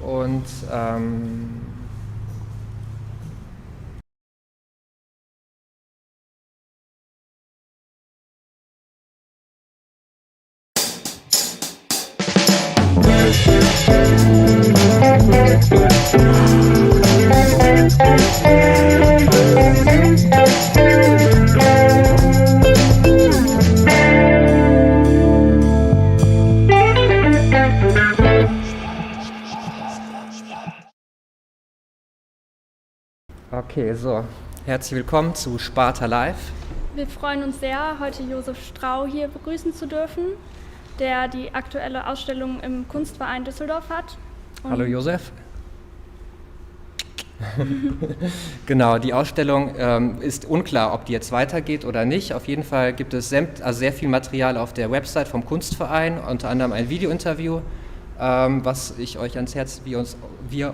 Und okay, so, herzlich willkommen zu Sparta Live. Wir freuen uns sehr, heute Josef Strau hier begrüßen zu dürfen, der die aktuelle Ausstellung im Kunstverein Düsseldorf hat. Hallo Josef. Genau, die Ausstellung ist unklar, ob die jetzt weitergeht oder nicht. Auf jeden Fall gibt es sehr viel Material auf der Website vom Kunstverein, unter anderem ein Videointerview, was wir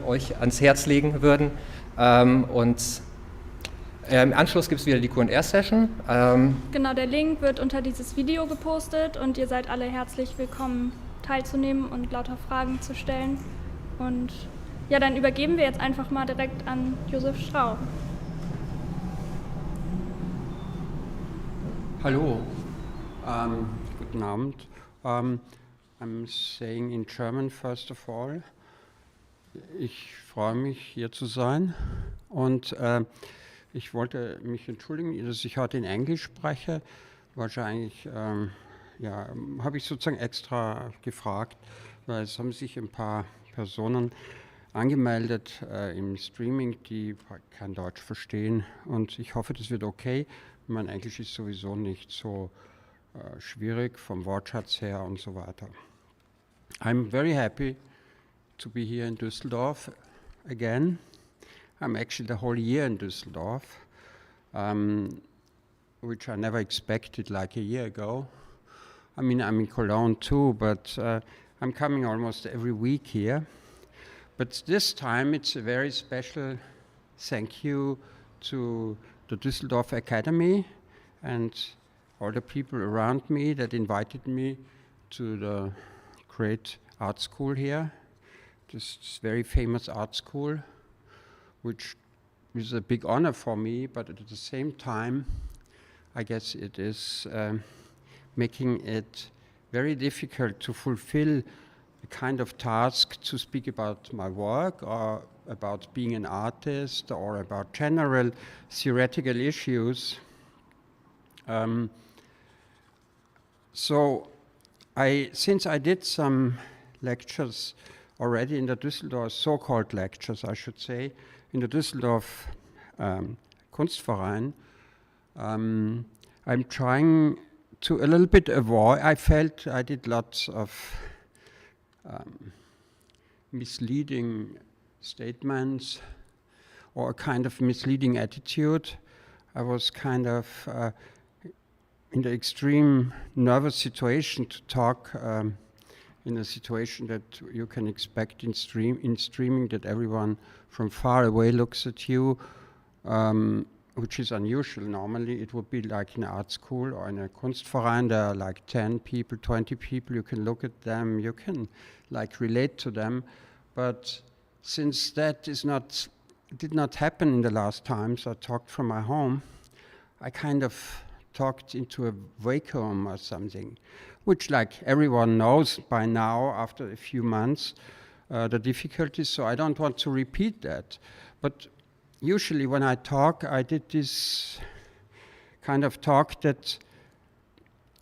euch ans Herz legen würden. Und im Anschluss gibt es wieder die Q&A-Session. Genau, der Link wird unter dieses Video gepostet und ihr seid alle herzlich willkommen, teilzunehmen und lauter Fragen zu stellen. Und ja, dann übergeben wir jetzt einfach mal direkt an Josef Strau. Hallo, guten Abend. I'm saying in German first of all. Ich freue mich, hier zu sein und ich wollte mich entschuldigen, dass ich heute in Englisch spreche. Wahrscheinlich habe ich sozusagen extra gefragt, weil es haben sich ein paar Personen angemeldet im Streaming, die kein Deutsch verstehen und ich hoffe, das wird okay. Mein Englisch ist sowieso nicht so schwierig vom Wortschatz her und so weiter. I'm very happy to be here in Düsseldorf again. I'm actually the whole year in Düsseldorf, which I never expected like a year ago. I mean, I'm in Cologne too, but I'm coming almost every week here. But this time it's a very special thank you to the Düsseldorf Academy and all the people around me that invited me to the great art school here. This very famous art school, which is a big honor for me, but at the same time, I guess it is making it very difficult to fulfill a kind of task to speak about my work or about being an artist or about general theoretical issues. Since I did some lectures already in the Düsseldorf, so-called lectures, I should say, in the Düsseldorf Kunstverein, I'm trying to a little bit avoid, I felt I did lots of misleading statements or a kind of misleading attitude. I was kind of in the extreme nervous situation to talk in a situation that you can expect in streaming, that everyone from far away looks at you, which is unusual. Normally it would be like in an art school or in a Kunstverein, there are like 10 people, 20 people, you can look at them, you can like relate to them. But since that did not happen in the last times, I talked from my home, I kind of talked into a vacuum or something, which like everyone knows by now after a few months, the difficulties, so I don't want to repeat that. But usually when I talk, I did this kind of talk that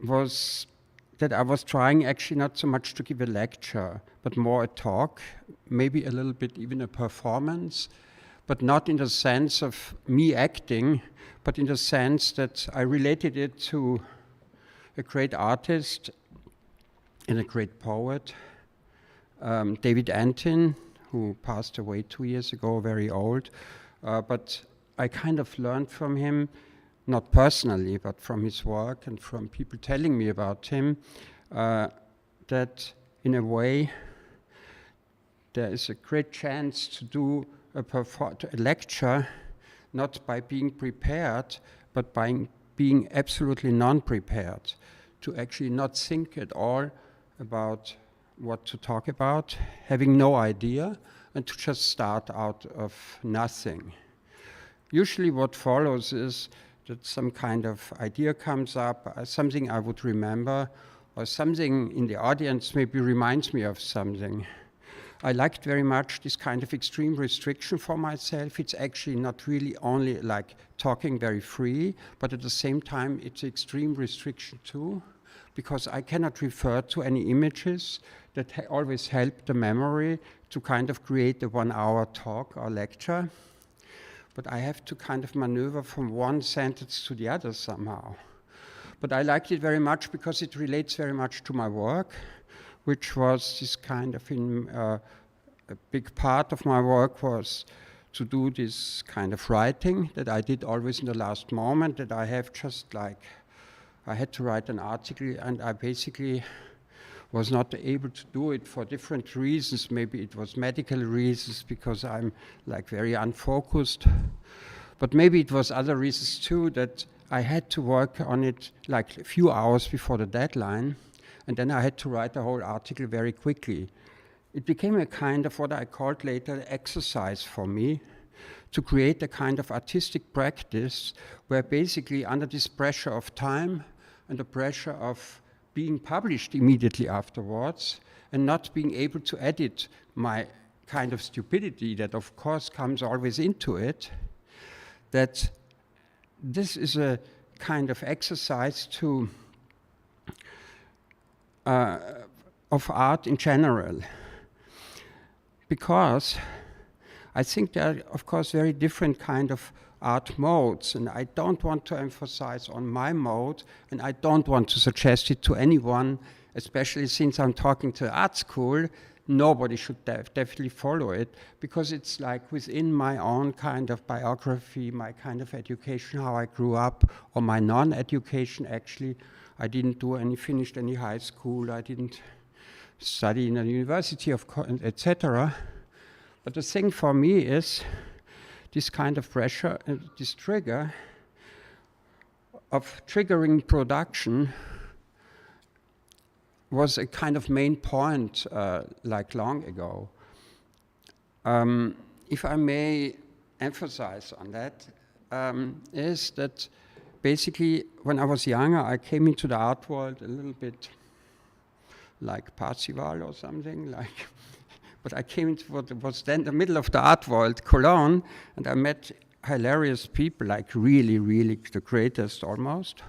I was trying actually not so much to give a lecture, but more a talk, maybe a little bit even a performance, but not in the sense of me acting, but in the sense that I related it to a great artist and a great poet, David Antin, who passed away 2 years ago, very old. But I kind of learned from him, not personally, but from his work and from people telling me about him, that in a way there is a great chance to do a lecture not by being prepared, but by being absolutely non-prepared, to actually not think at all about what to talk about, having no idea, and to just start out of nothing. Usually what follows is that some kind of idea comes up, something I would remember, or something in the audience maybe reminds me of something. I liked very much this kind of extreme restriction for myself. It's actually not really only like talking very free, but at the same time it's extreme restriction too, because I cannot refer to any images that always help the memory to kind of create a 1 hour talk or lecture. But I have to kind of maneuver from one sentence to the other somehow. But I liked it very much because it relates very much to my work, which was this kind of a big part of my work was to do this kind of writing that I did always in the last moment, that I have just like, I had to write an article and I basically was not able to do it for different reasons. Maybe it was medical reasons because I'm like very unfocused, but maybe it was other reasons too, that I had to work on it like a few hours before the deadline, and then I had to write the whole article very quickly. It became a kind of what I called later exercise for me, to create a kind of artistic practice where basically under this pressure of time and the pressure of being published immediately afterwards and not being able to edit my kind of stupidity that of course comes always into it, that this is a kind of exercise to of art in general. Because I think there are, of course, very different kind of art modes, and I don't want to emphasize on my mode, and I don't want to suggest it to anyone, especially since I'm talking to art school. Nobody should definitely follow it, because it's like within my own kind of biography, my kind of education, how I grew up, or my non-education actually. I didn't finish any high school, I didn't study in a university, etc. But the thing for me is this kind of pressure, this trigger of triggering production was a kind of main point like long ago. If I may emphasize on that, is that basically when I was younger, I came into the art world a little bit like Parzival or something, like, but I came into what was then the middle of the art world, Cologne, and I met hilarious people, like really, really the greatest almost.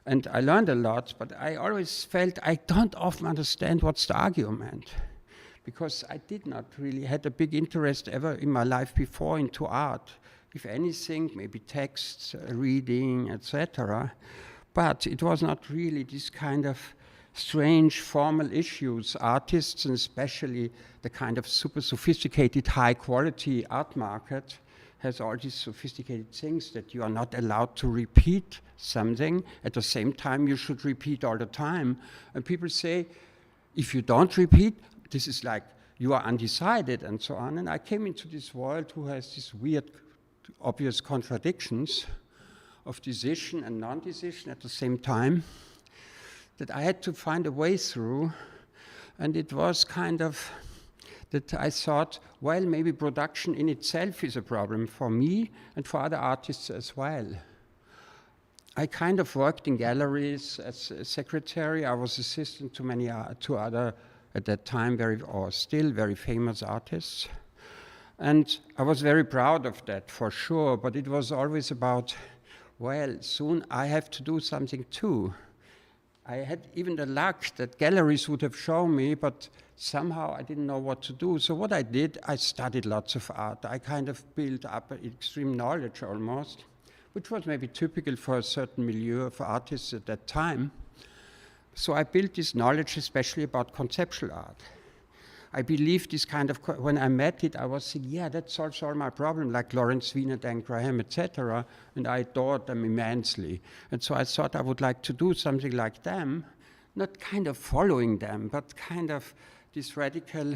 And I learned a lot, but I always felt I don't often understand what's the argument, because I did not really had a big interest ever in my life before into art. If anything, maybe texts, reading, etc. But it was not really this kind of strange formal issues. Artists, and especially the kind of super sophisticated, high quality art market, has all these sophisticated things that you are not allowed to repeat something. At the same time, you should repeat all the time. And people say, if you don't repeat, this is like you are undecided and so on. And I came into this world who has these weird, obvious contradictions of decision and non-decision at the same time, that I had to find a way through. And it was kind of that I thought, well, maybe production in itself is a problem for me and for other artists as well. I kind of worked in galleries as a secretary. I was assistant to to other, at that time, still very famous artists. And I was very proud of that, for sure, but it was always about, well, soon I have to do something too. I had even the luck that galleries would have shown me, but somehow I didn't know what to do. So what I did, I studied lots of art. I kind of built up an extreme knowledge almost, which was maybe typical for a certain milieu of artists at that time. So I built this knowledge especially about conceptual art. I believe this kind of, when I met it, I was thinking, yeah, that solves all my problems, like Lawrence Swinda, Dan Graham, etc. And I adored them immensely. And so I thought I would like to do something like them, not kind of following them, but kind of this radical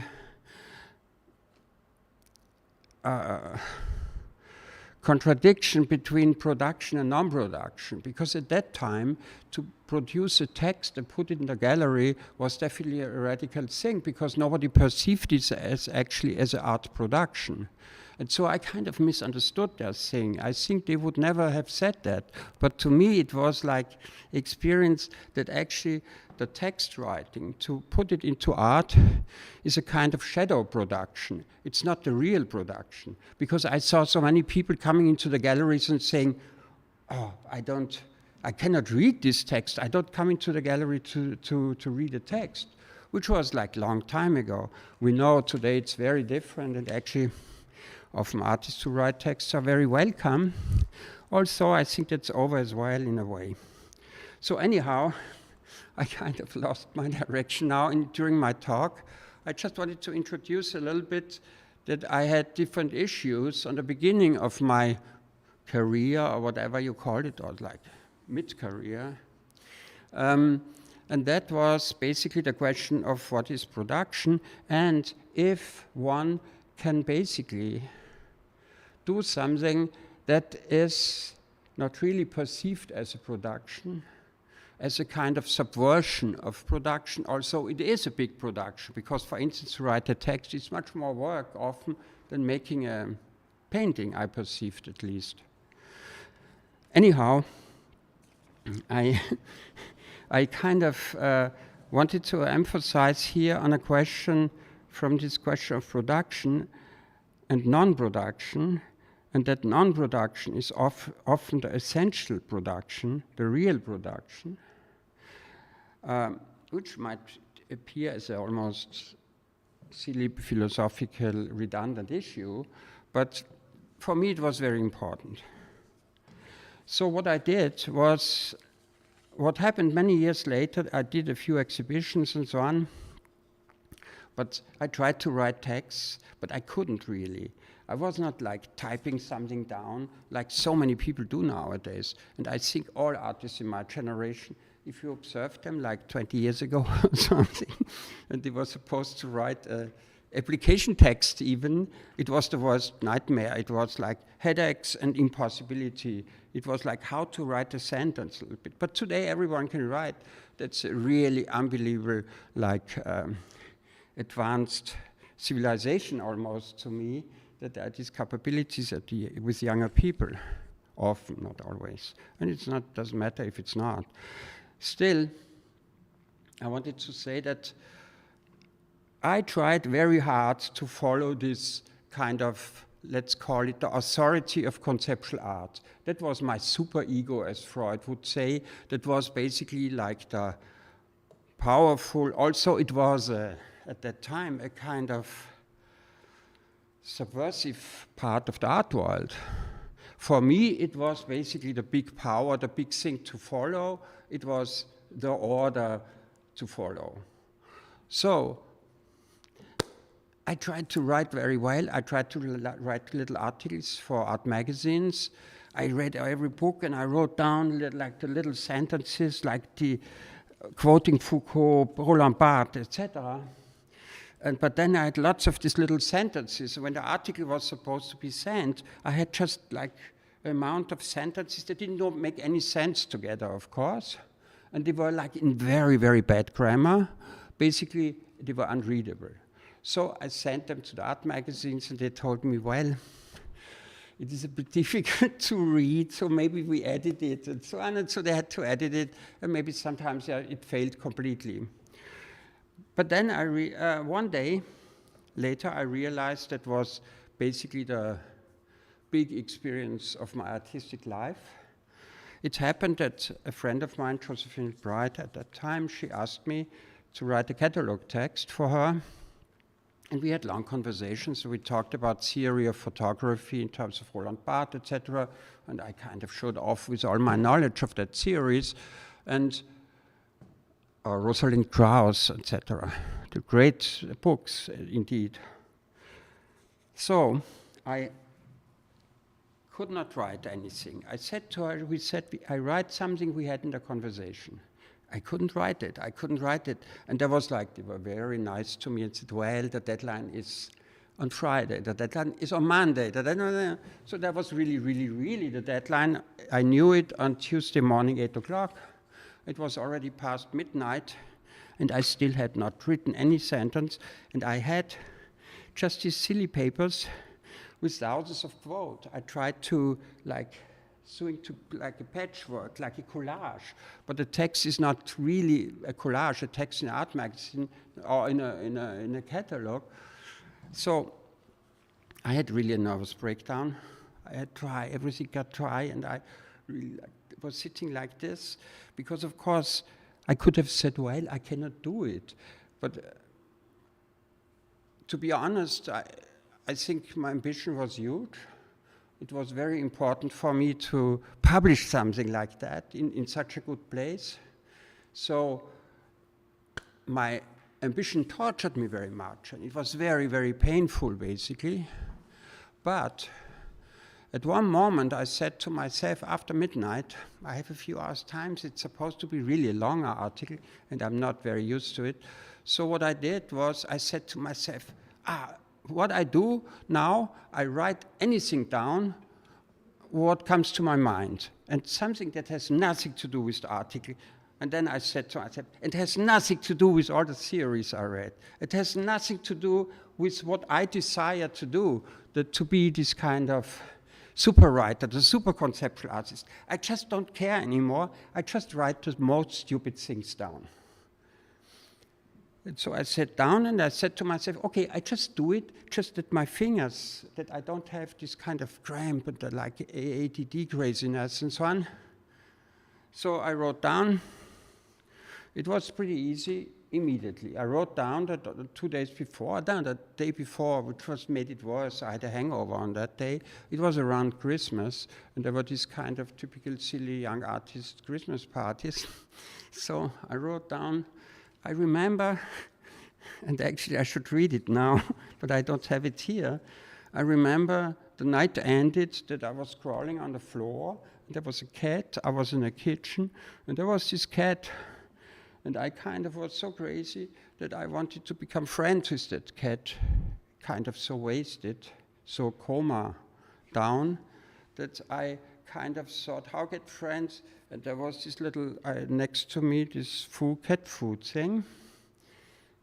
contradiction between production and non-production, because at that time, to produce a text and put it in the gallery was definitely a radical thing, because nobody perceived it as actually as an art production. And so I kind of misunderstood their thing. I think they would never have said that. But to me, it was like experience that actually the text writing, to put it into art, is a kind of shadow production. It's not the real production. Because I saw so many people coming into the galleries and saying, oh, I cannot read this text. I don't come into the gallery to read a text, which was like a long time ago. We know today it's very different, and actually often artists who write texts are very welcome. Also, I think that's over as well in a way. So anyhow, I kind of lost my direction now during my talk. I just wanted to introduce a little bit that I had different issues on the beginning of my career, or whatever you call it, or like mid-career. And that was basically the question of what is production, and if one can basically do something that is not really perceived as a production, as a kind of subversion of production. Also, it is a big production, because, for instance, to write a text is much more work often than making a painting, I perceived at least. Anyhow, I kind of wanted to emphasize here on a question from this question of production and non-production, and that non-production is often the essential production, the real production, which might appear as an almost silly philosophical redundant issue, but for me it was very important. So what I did was, what happened many years later, I did a few exhibitions and so on, but I tried to write texts, but I couldn't really. I was not like typing something down like so many people do nowadays. And I think all artists in my generation, if you observe them like 20 years ago or something, and they were supposed to write application text even, it was the worst nightmare. It was like headaches and impossibility. It was like how to write a sentence a little bit. But today everyone can write. That's a really unbelievable, like advanced civilization almost to me, that there are these capabilities with younger people, often, not always. And it's not, doesn't matter if it's not. Still, I wanted to say that I tried very hard to follow this kind of, let's call it the authority of conceptual art. That was my super ego, as Freud would say. That was basically like the powerful, also it was at that time a kind of subversive part of the art world. For me, it was basically the big power, the big thing to follow. It was the order to follow. So I tried to write very well. I tried to write little articles for art magazines. I read every book and I wrote down like the little sentences, like the quoting Foucault, Roland Barthes, etc. But then I had lots of these little sentences. When the article was supposed to be sent, I had just like an amount of sentences that didn't make any sense together, of course. And they were like in very, very bad grammar. Basically, they were unreadable. So I sent them to the art magazines and they told me, well, it is a bit difficult to read, so maybe we edit it and so on. And so they had to edit it, and maybe sometimes it failed completely. But then one day later, I realized that was basically the big experience of my artistic life. It happened that a friend of mine, Josephine Bright, at that time, she asked me to write a catalog text for her. And we had long conversations. So we talked about theory of photography in terms of Roland Barthes, etc. And I kind of showed off with all my knowledge of that series. And Rosalind Krauss, etc. The great books, indeed. So I could not write anything. I said to her, I write something we had in the conversation. I couldn't write it. And there was like, they were very nice to me and said, well, the deadline is on Friday. The deadline is on Monday. So that was really, really, really the deadline. I knew it on Tuesday morning, 8 o'clock. It was already past midnight, and I still had not written any sentence, and I had just these silly papers with thousands of quotes. I tried to sewing to like a patchwork, like a collage, but the text is not really a collage. A text in an art magazine or in a catalog. So I had really a nervous breakdown. I had dry, everything got dry, and I really was sitting like this because, of course, I could have said, well, I cannot do it. But to be honest, I think my ambition was huge. It was very important for me to publish something like that in such a good place. So my ambition tortured me very much, and it was very, very painful, basically. But at one moment, I said to myself, after midnight, I have a few hours time. It's supposed to be really a longer article, and I'm not very used to it. So what I did was I said to myself, what I do now, I write anything down, what comes to my mind, and something that has nothing to do with the article. And then I said to myself, it has nothing to do with all the theories I read. It has nothing to do with what I desire to do, to be this kind of super writer, the super conceptual artist. I just don't care anymore. I just write the most stupid things down. And so I sat down and I said to myself, okay, I just do it, just that my fingers, that I don't have this kind of cramp and like ADD craziness and so on. So I wrote down, it was pretty easy immediately. I wrote down that 2 days before, the day before, which was made it worse, I had a hangover on that day. It was around Christmas, and there were these kind of typical silly young artist Christmas parties. So I wrote down, I remember, and actually I should read it now, but I don't have it here. I remember the night ended that I was crawling on the floor, and there was a cat, I was in a kitchen, and there was this cat, and I kind of was so crazy that I wanted to become friends with that cat, kind of so wasted, so coma down, that I kind of thought, how get friends? And there was this little, next to me, this cat food thing,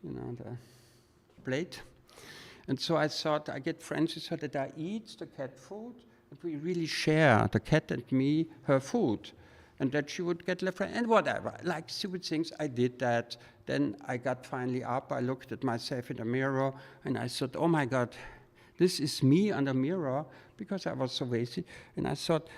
you know, the plate. And so I thought, I get friends with her that I eat the cat food, and we really share, the cat and me, her food. And that she would get left, and whatever, like stupid things, I did that. Then I got finally up, I looked at myself in the mirror, and I thought, oh my God, this is me on the mirror, because I was so wasted. And I thought,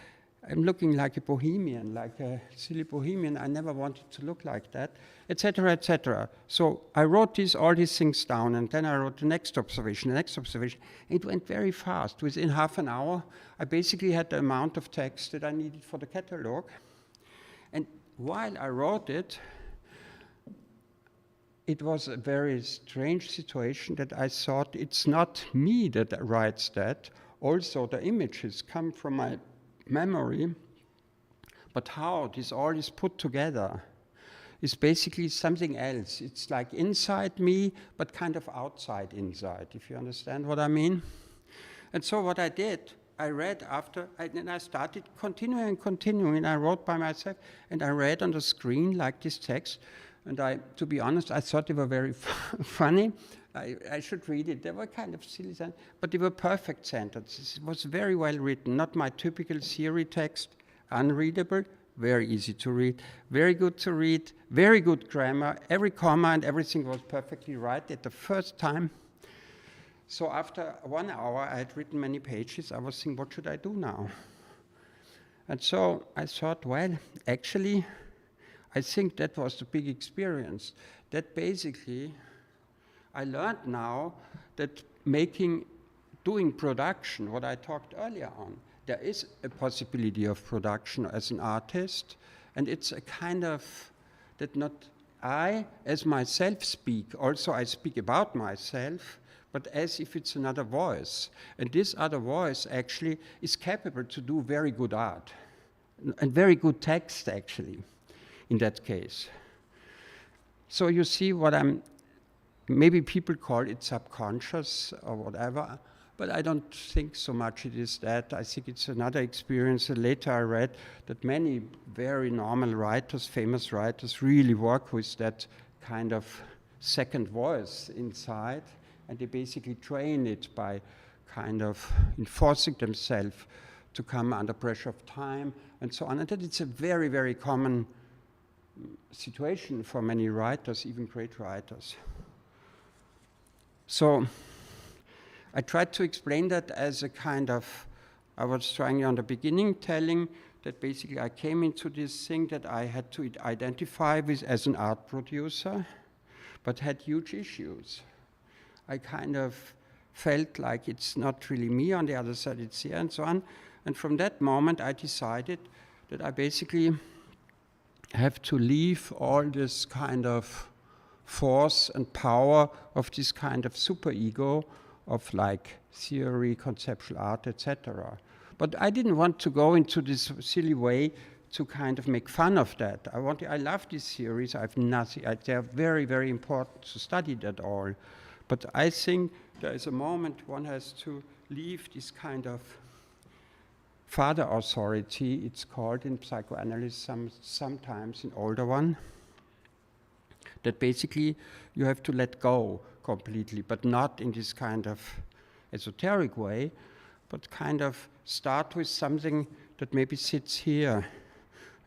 I'm looking like a bohemian, like a silly bohemian. I never wanted to look like that, etc., etc. So I wrote all these things down, and then I wrote the next observation, the next observation. It went very fast. Within half an hour, I basically had the amount of text that I needed for the catalog. And while I wrote it, it was a very strange situation that I thought it's not me that writes that. Also, the images come from my memory, but how this all is put together is basically something else. It's like inside me, but kind of outside inside, if you understand what I mean. And so what I did, I read after, and I started continuing, and I wrote by myself, and I read on the screen like this text, and to be honest, I thought they were very funny. I should read it. They were kind of silly, but they were perfect sentences. It was very well written, not my typical theory text, unreadable, very easy to read, very good to read, very good grammar. Every comma and everything was perfectly right at the first time. So after 1 hour, I had written many pages. I was thinking, what should I do now? And so I thought, well, actually, I think that was the big experience. That basically, I learned now that doing production, what I talked earlier on, there is a possibility of production as an artist, and it's a kind of, that not I, as myself speak, also I speak about myself, but as if it's another voice. And this other voice actually is capable to do very good art, and very good text actually, in that case. So you see what I'm maybe people call it subconscious or whatever, but I don't think so much it is that. I think it's another experience. Later I read that many very normal writers, famous writers, really work with that kind of second voice inside, and they basically train it by kind of enforcing themselves to come under pressure of time and so on. And that it's a very, very common situation for many writers, even great writers. So I tried to explain that as a kind of, I was trying on the beginning telling that basically I came into this thing that I had to identify with as an art producer, but had huge issues. I kind of felt like it's not really me, on the other side it's here and so on. And from that moment I decided that I basically have to leave all this kind of force and power of this kind of superego of like theory, conceptual art, etc. But I didn't want to go into this silly way to kind of make fun of that. I love these theories. They're very, very important to study that all. But I think there is a moment one has to leave this kind of father authority, it's called in psychoanalysis sometimes, an older one, that basically you have to let go completely, but not in this kind of esoteric way, but kind of start with something that maybe sits here.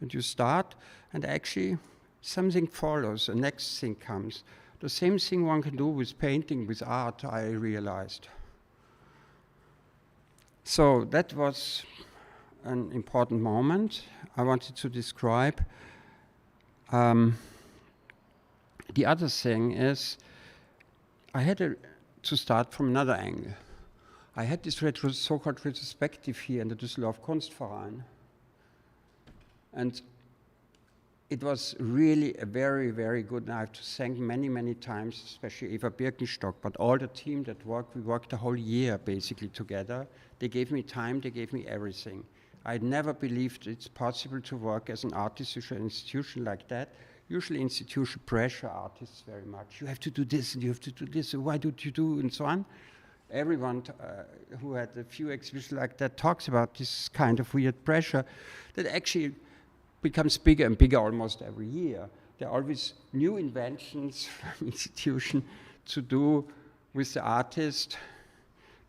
And you start, and actually something follows, the next thing comes. The same thing one can do with painting, with art, I realized. So that was an important moment. I wanted to describe. The other thing is, I had to start from another angle. I had this so-called retrospective here in the Düsseldorf Kunstverein. And it was really a very, very good, and I have to thank many, many times, especially Eva Birkenstock, but all the team that worked, we worked the whole year basically together. They gave me time, they gave me everything. I never believed it's possible to work as an artist in an institution like that. Usually institution pressure artists very much. You have to do this and you have to do this, and why don't you do, and so on. Everyone who had a few exhibitions like that talks about this kind of weird pressure that actually becomes bigger and bigger almost every year. There are always new inventions from institution to do with the artist,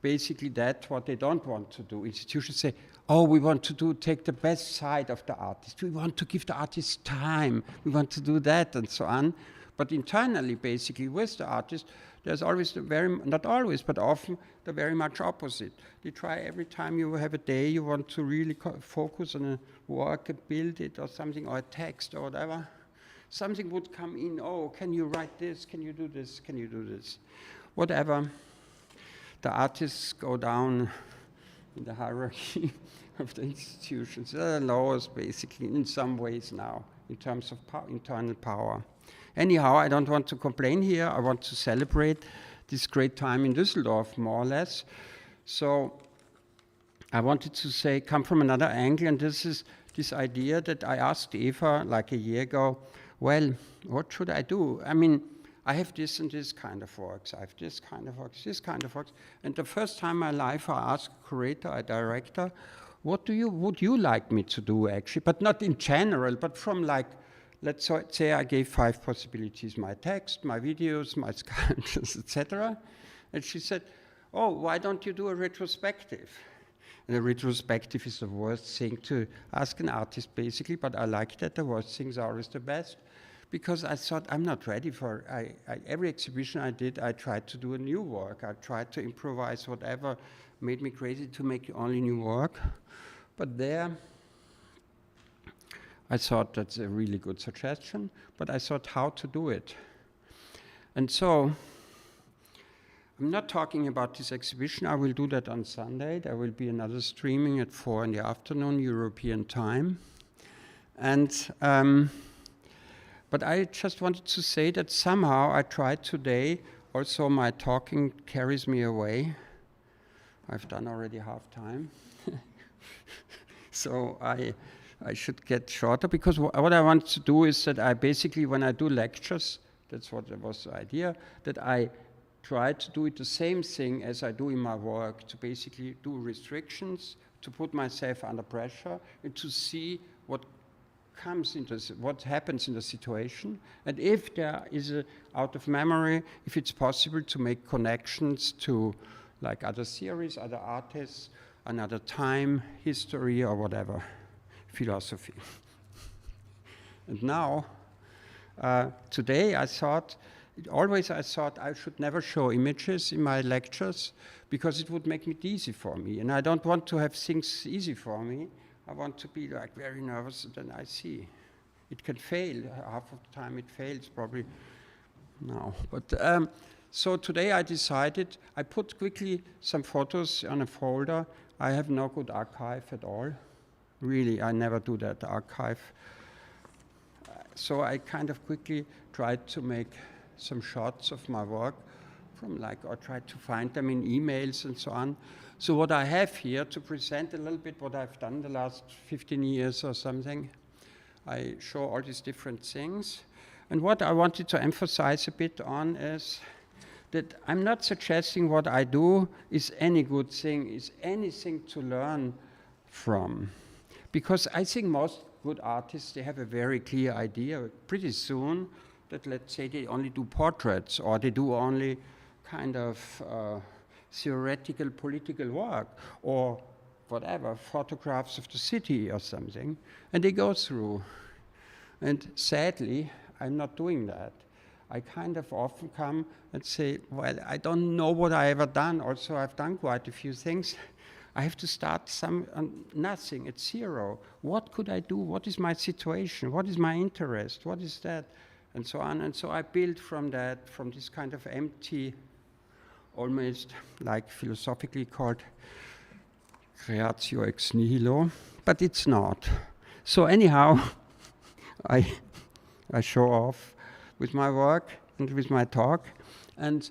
basically that's what they don't want to do. Institutions say, oh, we want to take the best side of the artist. We want to give the artist time. We want to do that and so on. But internally, basically, with the artist, there's always not always, but often the very much opposite. They try every time you have a day, you want to really focus on a work and build it or something, or a text or whatever. Something would come in, oh, can you write this? Can you do this? Can you do this? Whatever. The artists go down in the hierarchy of the institutions. They're the lowest, basically, in some ways now, in terms of internal power. Anyhow, I don't want to complain here. I want to celebrate this great time in Düsseldorf, more or less. So I wanted to say, come from another angle, and this is this idea that I asked Eva like a year ago, well, what should I do? I mean, I have this and this kind of works. I have this kind of works, this kind of works. And the first time in my life, I asked a curator, a director, what would you like me to do, actually? But not in general, but from like, let's say I gave 5 possibilities, my text, my videos, my sculptures, etc. And she said, oh, why don't you do a retrospective? And a retrospective is the worst thing to ask an artist, basically, but I like that. The worst things are always the best. Because I thought I'm not ready for, every exhibition I did, I tried to do a new work. I tried to improvise whatever made me crazy to make only new work. But there, I thought that's a really good suggestion, but I thought how to do it. And so, I'm not talking about this exhibition. I will do that on Sunday. There will be another streaming at 4 in the afternoon, European time. And, but I just wanted to say that somehow I tried today, also my talking carries me away. I've done already half time. So I should get shorter, because what I want to do is that I basically, when I do lectures, That's what was the idea, that I tried to do it the same thing as I do in my work, to basically do restrictions, to put myself under pressure, and to see what what happens in the situation, and if there is out of memory, if it's possible to make connections to like other theories, other artists, another time, history, or whatever, philosophy. And now, today I thought I should never show images in my lectures because it would make it easy for me. And I don't want to have things easy for me. I want to be like very nervous, and then I see. It can fail. Half of the time it fails, probably. No. But so today I decided, I put quickly some photos on a folder. I have no good archive at all. Really, I never do that archive. So I kind of quickly tried to make some shots of my work or tried to find them in emails and so on. So what I have here to present a little bit what I've done the last 15 years or something, I show all these different things. And what I wanted to emphasize a bit on is that I'm not suggesting what I do is any good thing, is anything to learn from. Because I think most good artists, they have a very clear idea pretty soon that, let's say, they only do portraits or they do only kind of theoretical political work or whatever, photographs of the city or something, and they go through. And sadly, I'm not doing that. I kind of often come and say, well, I don't know what I ever done. Also, I've done quite a few things. I have to start nothing, at zero. What could I do? What is my situation? What is my interest? What is that? And so on. And so I build from that, from this kind of empty, almost like philosophically called creatio ex nihilo, but it's not. So anyhow, I show off with my work and with my talk, and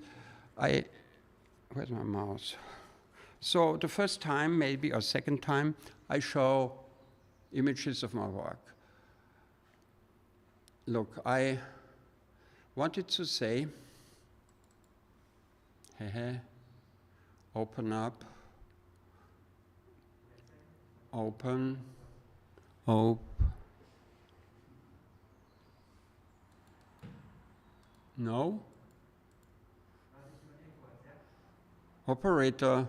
where's my mouse? So the first time, maybe, or second time, I show images of my work. Look, I wanted to say, open up, open, no? Operator.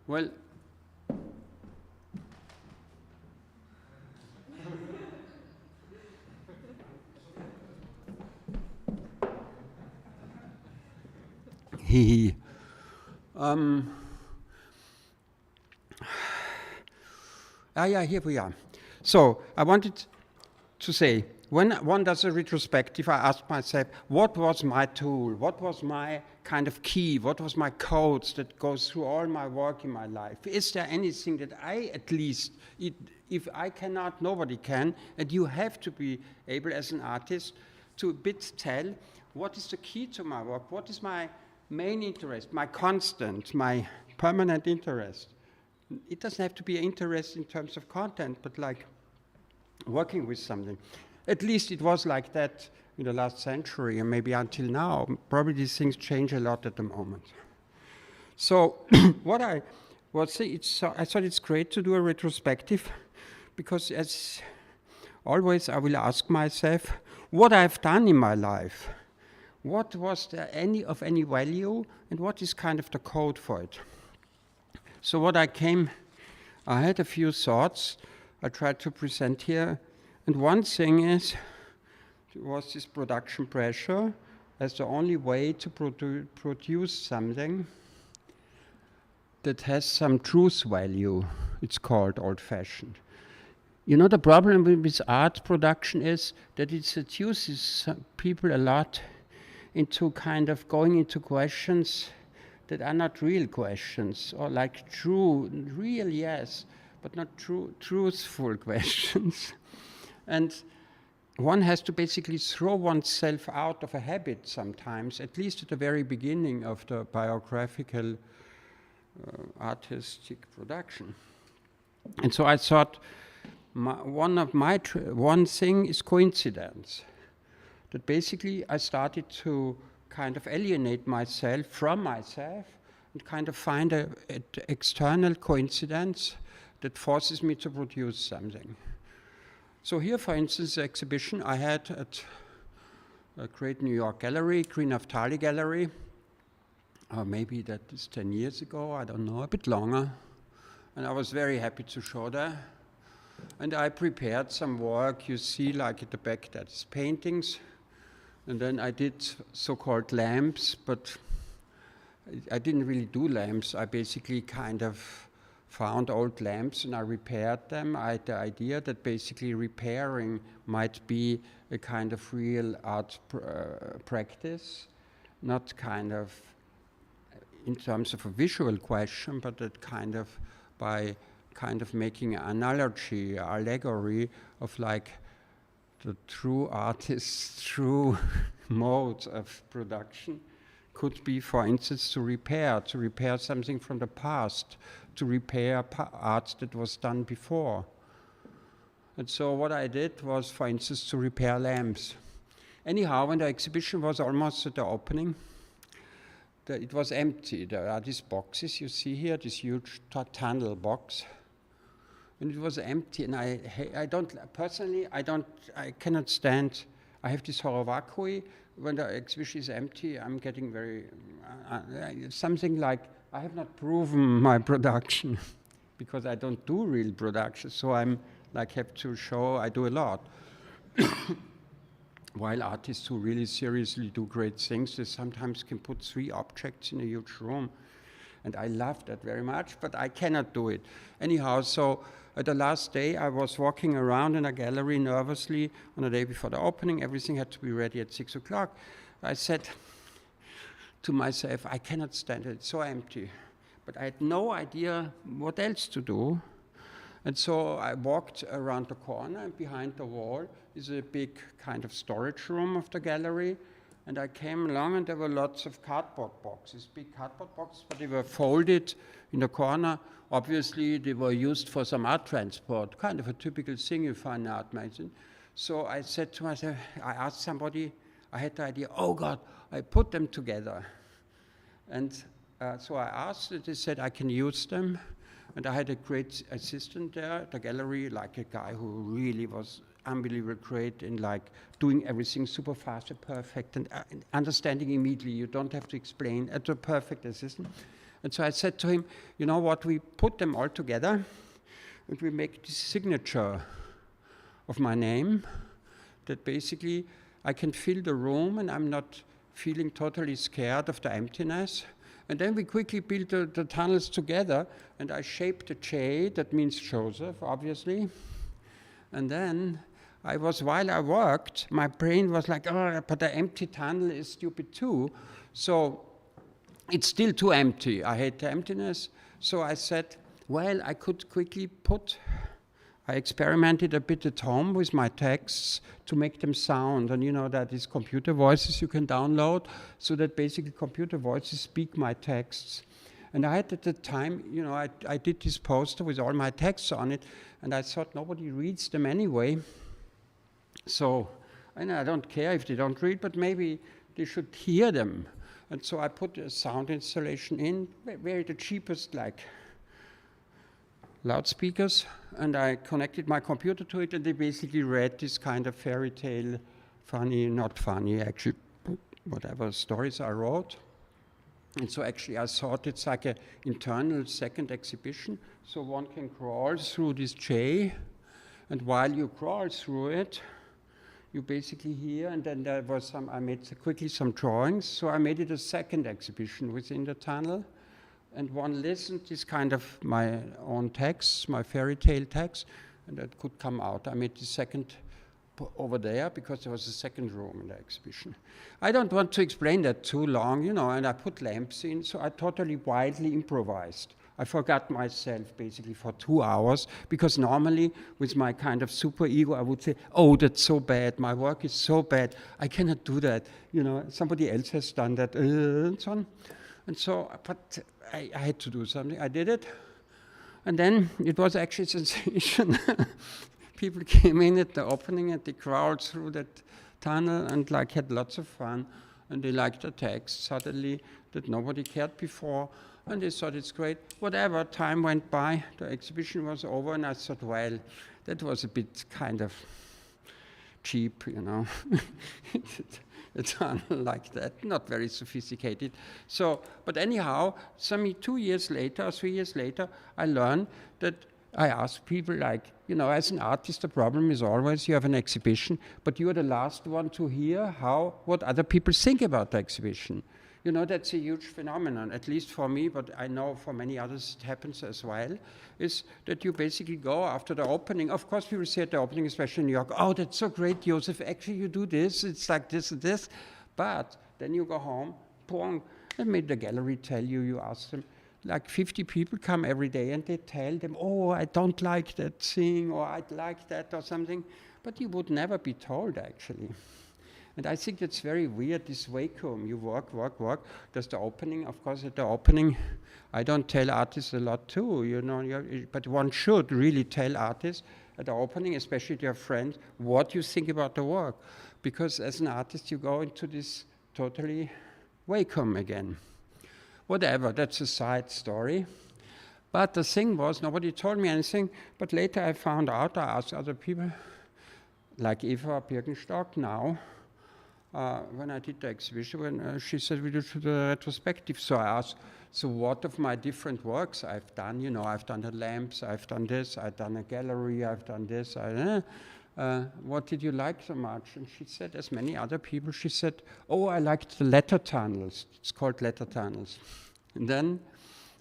Well, yeah, here we are. So I wanted to say, when one does a retrospective, I ask myself, what was my tool? What was my kind of key? What was my codes that goes through all my work in my life? Is there anything that I, at least, if I cannot, nobody can, and you have to be able as an artist to a bit tell what is the key to my work? What is my main interest, my constant, my permanent interest? It doesn't have to be an interest in terms of content, but like working with something. At least it was like that in the last century, and maybe until now. Probably these things change a lot at the moment. So what I would say, I thought it's great to do a retrospective, because as always I will ask myself what I've done in my life. What was there of any value, and what is kind of the code for it? So I had a few thoughts I tried to present here, and one thing was this production pressure as the only way to produce something that has some truth value. It's called old-fashioned. You know, the problem with art production is that it seduces people a lot into kind of going into questions that are not real questions, or like real, yes, but not truthful questions. And one has to basically throw oneself out of a habit sometimes, at least at the very beginning of the biographical artistic production. And so I thought, one thing is coincidence. That basically I started to kind of alienate myself from myself and kind of find an external coincidence that forces me to produce something. So here, for instance, the exhibition I had at a great New York gallery, Green Naftali Gallery, maybe that is 10 years ago, I don't know, a bit longer. And I was very happy to show there. And I prepared some work, you see, like at the back, that's paintings. And then I did so-called lamps, but I didn't really do lamps. I basically kind of found old lamps and I repaired them. I had the idea that basically repairing might be a kind of real art practice, not kind of in terms of a visual question, but that kind of by kind of making an analogy, allegory of like the true artist's true mode of production could be, for instance, to repair something from the past, to repair art that was done before. And so what I did was, for instance, to repair lamps. Anyhow, when the exhibition was almost at the opening, it was empty. There are these boxes you see here, this huge tunnel box. And it was empty, and I cannot stand, I have this horror vacui. When the exhibition is empty, I'm getting very, something like, I have not proven my production, because I don't do real production, so I'm like, have to show I do a lot. While artists who really seriously do great things, they sometimes can put 3 objects in a huge room. And I love that very much, but I cannot do it. Anyhow, so at the last day, I was walking around in a gallery nervously on the day before the opening. Everything had to be ready at 6 o'clock. I said to myself, I cannot stand it, it's so empty. But I had no idea what else to do. And so I walked around the corner, and behind the wall is a big kind of storage room of the gallery. And I came along, and there were lots of cardboard boxes, big cardboard boxes, but they were folded in the corner. Obviously, they were used for some art transport, kind of a typical thing you find in an art magazine. So I said to myself, I asked somebody, I had the idea, oh God, I put them together. And so I asked, and they said I can use them. And I had a great assistant there at the gallery, like a guy who really was unbelievably great in like doing everything super fast and perfect and understanding immediately. You don't have to explain. It's a perfect assistant. And so I said to him, you know what, we put them all together and we make this signature of my name that basically I can fill the room and I'm not feeling totally scared of the emptiness. And then we quickly built the tunnels together, and I shaped a J, that means Joseph, obviously. And then while I worked, my brain was like, oh, but the empty tunnel is stupid too. So it's still too empty. I hate the emptiness. So I said, well, I could quickly I experimented a bit at home with my texts to make them sound. And you know that these computer voices you can download, so that basically computer voices speak my texts. And I had at the time, you know, I did this poster with all my texts on it, and I thought nobody reads them anyway. So, and I don't care if they don't read, but maybe they should hear them. And so I put a sound installation in, very the cheapest, like loudspeakers, and I connected my computer to it, and they basically read this kind of fairy tale, funny, not funny, actually, whatever stories I wrote. And so actually I thought it's like an internal second exhibition, so one can crawl through this J, and while you crawl through it, you basically hear, and then there was I made quickly some drawings, so I made it a second exhibition within the tunnel. And one listened to this kind of my own texts, my fairy tale text, and that could come out. I made the second over there because there was a second room in the exhibition. I don't want to explain that too long, you know, and I put lamps in, so I totally wildly improvised. I forgot myself basically for 2 hours, because normally with my kind of super ego, I would say, oh, that's so bad, my work is so bad, I cannot do that, you know, somebody else has done that, and so on. And so, but I had to do something. I did it, And then it was actually a sensation. People came in at the opening and they crawled through that tunnel and like had lots of fun, and they liked the text suddenly that nobody cared before, and they thought it's great. Whatever, time went by, the exhibition was over, and I thought, well, that was a bit kind of cheap, you know. A tunnel like that, not very sophisticated. So, but anyhow, 2 years later or 3 years later, I learned that I asked people like, you know, as an artist, the problem is always you have an exhibition, but you are the last one to hear what other people think about the exhibition. You know, that's a huge phenomenon, at least for me, but I know for many others it happens as well, is that you basically go after the opening. Of course, people say at the opening, especially in New York, oh, that's so great, Josef, actually you do this, it's like this and this. But then you go home, boom, and maybe the gallery tell you, you ask them, like 50 people come every day and they tell them, oh, I don't like that thing, or I'd like that or something. But you would never be told, actually. And I think that's very weird, this vacuum. You work. There's the opening. Of course, at the opening, I don't tell artists a lot too, you know, but one should really tell artists at the opening, especially their friends, what you think about the work. Because as an artist, you go into this totally vacuum again. Whatever, that's a side story. But the thing was, nobody told me anything, but later I found out, I asked other people, like Eva Birkenstock now, when I did the exhibition, she said we do the retrospective. So I asked, so what of my different works I've done? You know, I've done the lamps, I've done this, I've done a gallery, I've done this. What did you like so much? And she said, as many other people, she said, oh, I liked the letter tunnels. It's called letter tunnels. And then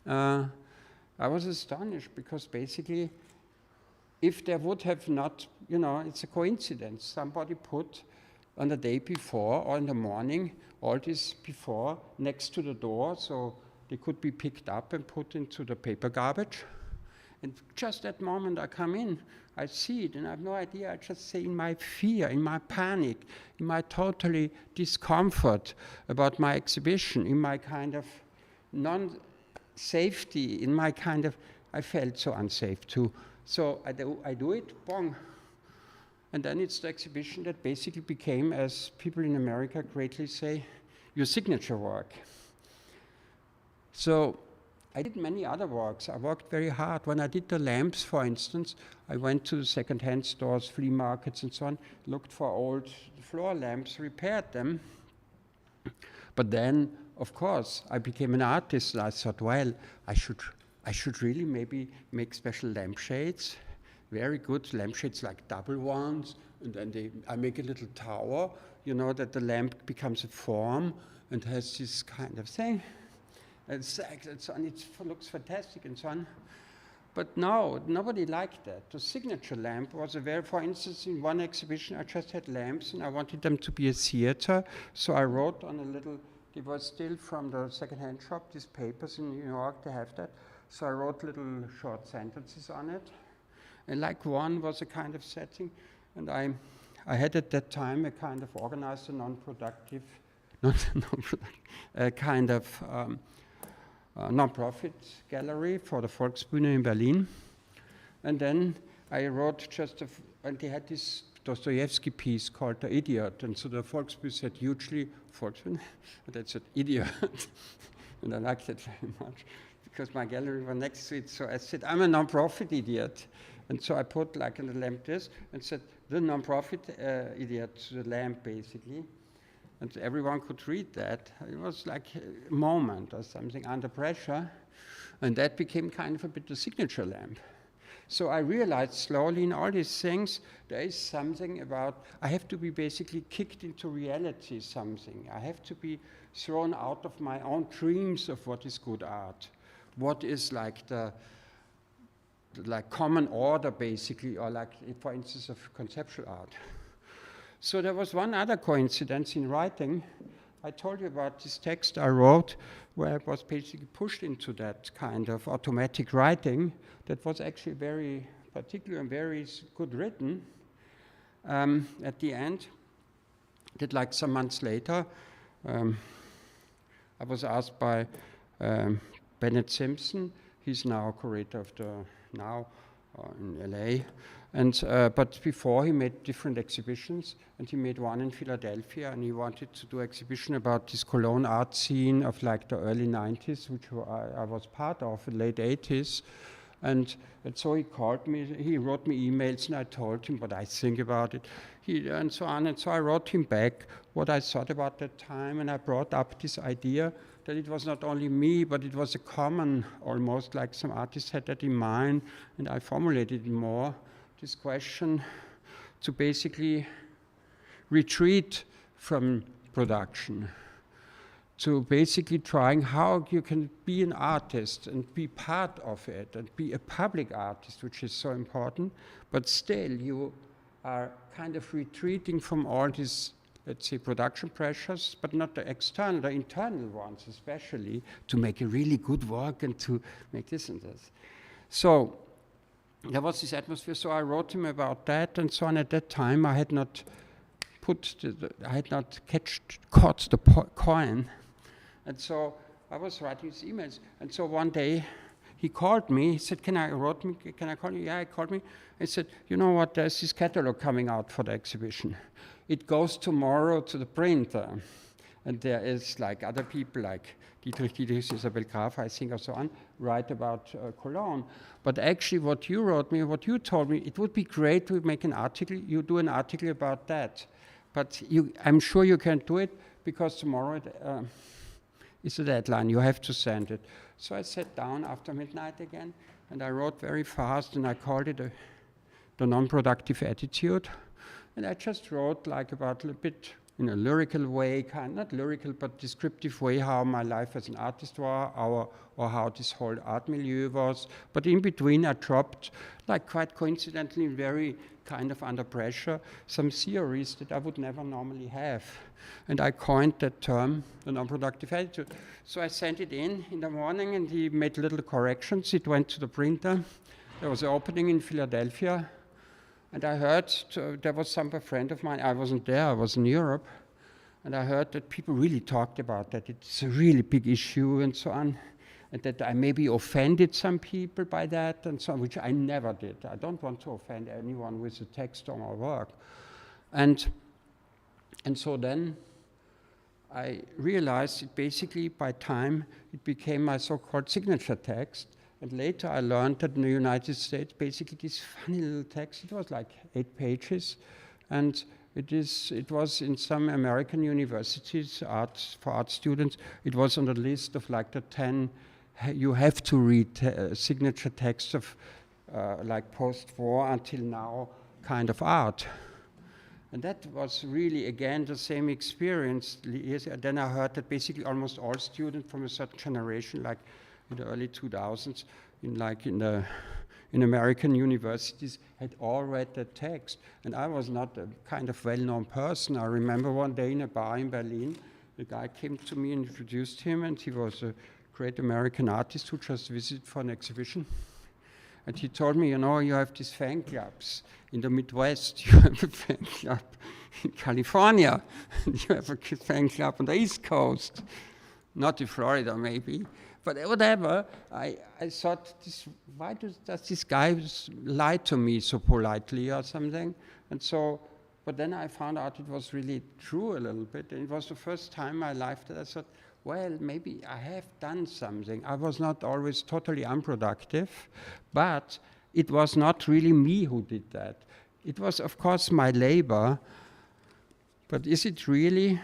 I was astonished because basically, if there would have not, you know, it's a coincidence. Somebody put on the day before or in the morning, all this before, next to the door, so they could be picked up and put into the paper garbage. And just that moment I come in, I see it, and I have no idea. I just say in my fear, in my panic, in my totally discomfort about my exhibition, in my kind of non-safety, in my kind of, I felt so unsafe too. So I do it, bong. And then it's the exhibition that basically became, as people in America greatly say, your signature work. So I did many other works. I worked very hard. When I did the lamps, for instance, I went to second-hand stores, flea markets and so on, looked for old floor lamps, repaired them. But then, of course, I became an artist, and I thought, well, I should really maybe make special lampshades, very good lampshades like double ones, and then I make a little tower, you know, that the lamp becomes a form and has this kind of thing. And so on, it looks fantastic and so on. But no, nobody liked that. The signature lamp was for instance, in one exhibition, I just had lamps and I wanted them to be a theater. So I wrote on a little, it was still from the second-hand shop, these papers in New York, they have that. So I wrote little short sentences on it. And like one was a kind of setting. And I had at that time a kind of organized and non-productive, kind of non-profit gallery for the Volksbühne in Berlin. And then I wrote and they had this Dostoevsky piece called The Idiot. And so the Volksbühne said hugely, Volksbühne, and I said, idiot. And I liked it very much because my gallery was next to it. So I said, I'm a non-profit idiot. And so I put like in the lamp this and said, the non-profit idiot, the lamp basically. And everyone could read that. It was like a moment or something under pressure. And that became kind of a bit the signature lamp. So I realized slowly in all these things, there is something about, I have to be basically kicked into reality something. I have to be thrown out of my own dreams of what is good art. What is like the common order basically, or like, for instance, of conceptual art. So there was one other coincidence in writing. I told you about this text I wrote where I was basically pushed into that kind of automatic writing that was actually very particular and very good written. At the end, that like some months later, I was asked by Bennett Simpson. He's now curator of the Now in LA. And, but before he made different exhibitions, and he made one in Philadelphia, and he wanted to do exhibition about this Cologne art scene of like the early 90s, which I was part of, the late 80s. And so he called me, he wrote me emails, and I told him what I think about it, and so on. And so I wrote him back what I thought about that time, and I brought up this idea that it was not only me, but it was a common, almost like some artists had that in mind, and I formulated it more, this question to basically retreat from production, to basically trying how you can be an artist and be part of it and be a public artist, which is so important, but still you are kind of retreating from all these, let's say, production pressures, but not the external, the internal ones especially, to make a really good work and to make this and this. So there was this atmosphere, so I wrote him about that and so on. At that time I had not caught the coin. And so I was writing his emails. And so one day he called me. He said, can I call you? Yeah, he called me. He said, you know what, there's this catalog coming out for the exhibition. It goes tomorrow to the printer. And there is like other people like Dietrich, Isabel Graf, I think, or so on, write about Cologne. But actually what you wrote me, what you told me, it would be great to make an article, you do an article about that. But I'm sure you can't do it because tomorrow is the deadline, you have to send it. So I sat down after midnight again, and I wrote very fast, and I called it the non-productive attitude. And I just wrote like about a bit in a lyrical way, not lyrical, but descriptive way, how my life as an artist was, or how this whole art milieu was. But in between, I dropped, like quite coincidentally, very kind of under pressure, some theories that I would never normally have. And I coined that term, the non-productive attitude. So I sent it in the morning, and he made little corrections. It went to the printer. There was an opening in Philadelphia. And I heard, there was some friend of mine, I wasn't there, I was in Europe, and I heard that people really talked about that. It's a really big issue and so on, and that I maybe offended some people by that and so on, which I never did. I don't want to offend anyone with a text on my work. And so then I realized it basically by time, it became my so-called signature text. And later I learned that in the United States, basically this funny little text, it was like 8 pages, and it was in some American universities, for art students, it was on the list of like the 10, you have to read signature texts of like post-war until now kind of art. And that was really, again, the same experience. Then I heard that basically almost all students from a certain generation, like in the early 2000s, in American universities, had all read that text. And I was not a kind of well-known person. I remember one day in a bar in Berlin, the guy came to me and introduced him, and he was a great American artist who just visited for an exhibition. And he told me, you know, you have these fan clubs in the Midwest. You have a fan club in California. You have a fan club on the East Coast. Not in Florida, maybe. But whatever, I thought, why does this guy lie to me so politely or something? And so, but then I found out it was really true a little bit. And it was the first time in my life that I thought, well, maybe I have done something. I was not always totally unproductive, but it was not really me who did that. It was, of course, my labor, but is it really?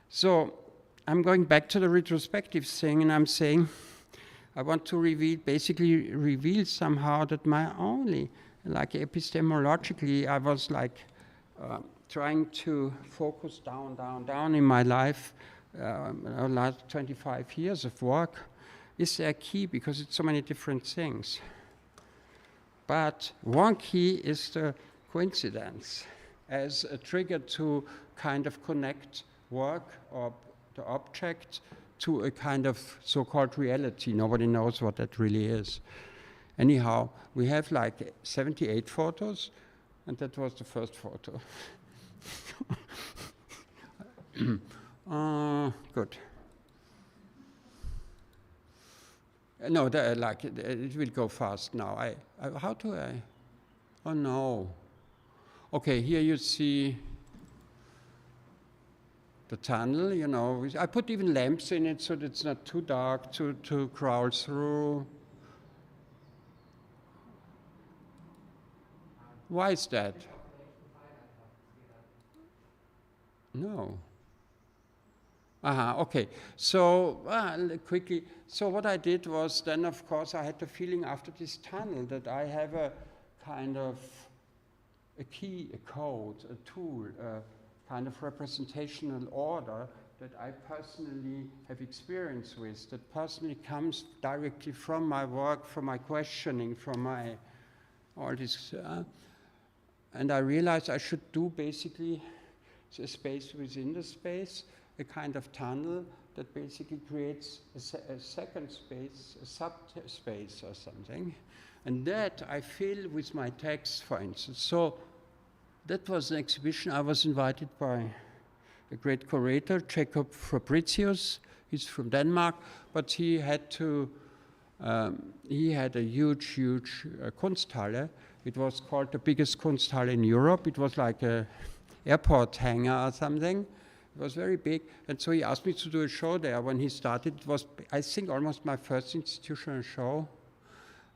So I'm going back to the retrospective thing, and I'm saying I want to basically reveal somehow that my only, like epistemologically, I was like trying to focus down in my life, last 25 years of work, is a key because it's so many different things. But one key is the coincidence as a trigger to kind of connect work or the object to a kind of so-called reality. Nobody knows what that really is. Anyhow, we have like 78 photos, and that was the first photo. Good. No, it will go fast now. How do I? Oh no. Okay, here you see the tunnel, you know. I put even lamps in it so that it's not too dark to crawl through. Why is that? No. Okay. So, quickly. So what I did was then, of course, I had the feeling after this tunnel that I have a kind of a key, a code, a tool, a kind of representational order that I personally have experience with, that personally comes directly from my work, from my questioning, from my all this. And I realized I should do basically a space within the space, a kind of tunnel that basically creates a second space, a subspace or something. And that I fill with my text, for instance. So that was an exhibition. I was invited by a great curator, Jacob Fabricius. He's from Denmark, but he had a huge Kunsthalle. It was called the biggest Kunsthalle in Europe. It was like a airport hangar or something. It was very big, and so he asked me to do a show there. When he started, it was, I think, almost my first institutional show.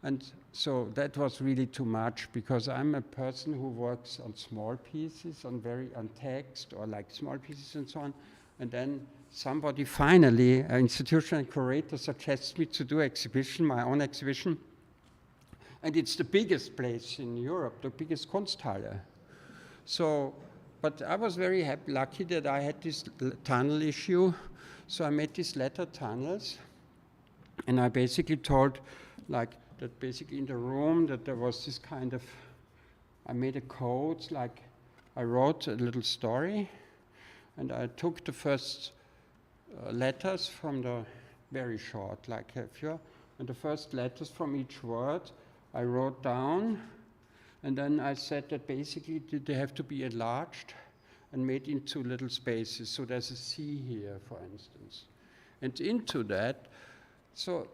And so that was really too much, because I'm a person who works on small pieces, on text, or like small pieces and so on. And then somebody finally, an institutional curator, suggests me to do exhibition, my own exhibition. And it's the biggest place in Europe, the biggest Kunsthalle. So, but I was very lucky that I had this tunnel issue. So I made these letter tunnels. And I basically told, like, that basically in the room that there was this kind of, I made a code, like I wrote a little story. And I took the first letters from the very short, like a few, and the first letters from each word I wrote down. And then I said that basically they have to be enlarged and made into little spaces. So there's a C here, for instance. And into that, so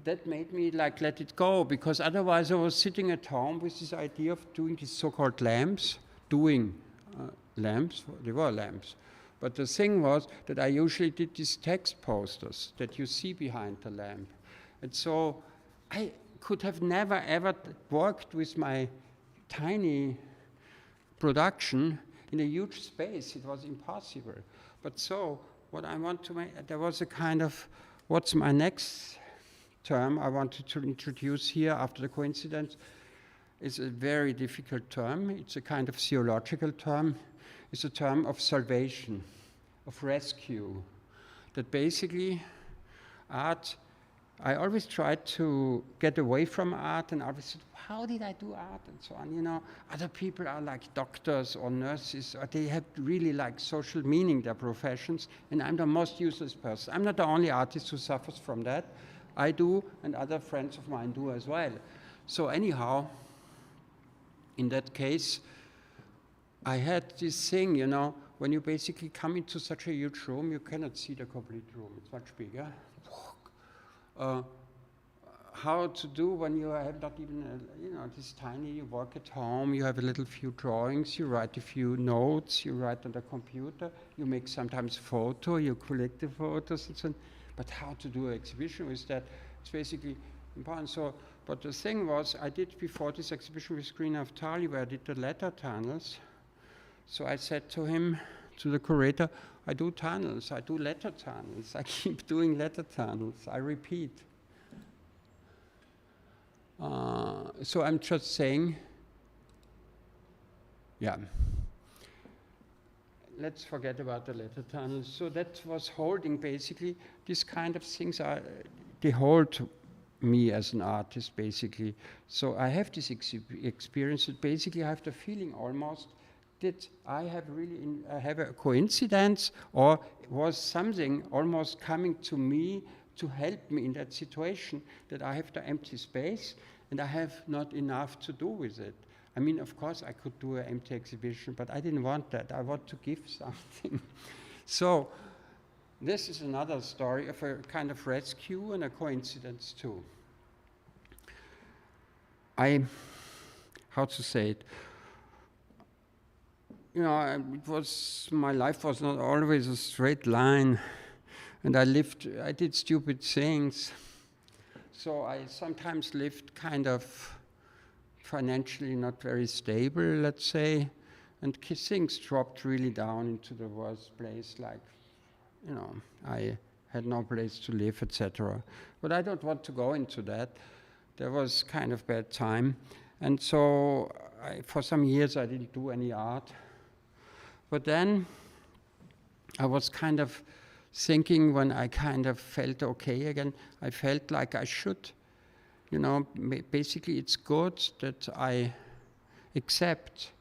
that made me like let it go, because otherwise I was sitting at home with this idea of doing these so-called lamps, lamps, they were lamps. But the thing was that I usually did these text posters that you see behind the lamp. And so I could have never ever worked with my tiny production in a huge space. It was impossible. But so what I want to make, there was a kind of, what's my next term I wanted to introduce here after the coincidence is a very difficult term. It's a kind of theological term. It's a term of salvation, of rescue. That basically art, I always tried to get away from art, and I always said, how did I do art and so on? You know, other people are like doctors or nurses, or they have really like social meaning, their professions, and I'm the most useless person. I'm not the only artist who suffers from that. I do, and other friends of mine do as well. So anyhow, in that case, I had this thing, you know, when you basically come into such a huge room, you cannot see the complete room. It's much bigger. How to do when you have not even, this tiny, you work at home, you have a little few drawings, you write a few notes, you write on the computer, you make sometimes photo, you collect the photos and so on. But how to do an exhibition with that, it's basically important. So, but the thing was, I did before this exhibition with Green Naftali, where I did the letter tunnels. So I said to him, to the curator, I do tunnels, I do letter tunnels, I keep doing letter tunnels, I repeat. So I'm just saying, yeah. Let's forget about the letter tunnels. So that was holding basically, these kind of things they hold me as an artist basically. So I have this experience that basically I have the feeling almost that I have really have a coincidence, or was something almost coming to me to help me in that situation, that I have the empty space and I have not enough to do with it. I mean, of course, I could do an empty exhibition, but I didn't want that. I want to give something. So this is another story of a kind of rescue and a coincidence too. how to say it? You know, my life was not always a straight line, and I did stupid things. So I sometimes lived kind of financially not very stable, let's say, and things dropped really down into the worst place, like, you know, I had no place to live, etc. But I don't want to go into that. There was kind of bad time. And so for some years I didn't do any art. But then I was kind of thinking, when I kind of felt okay again, I felt like I should, you know, basically it's good that I accept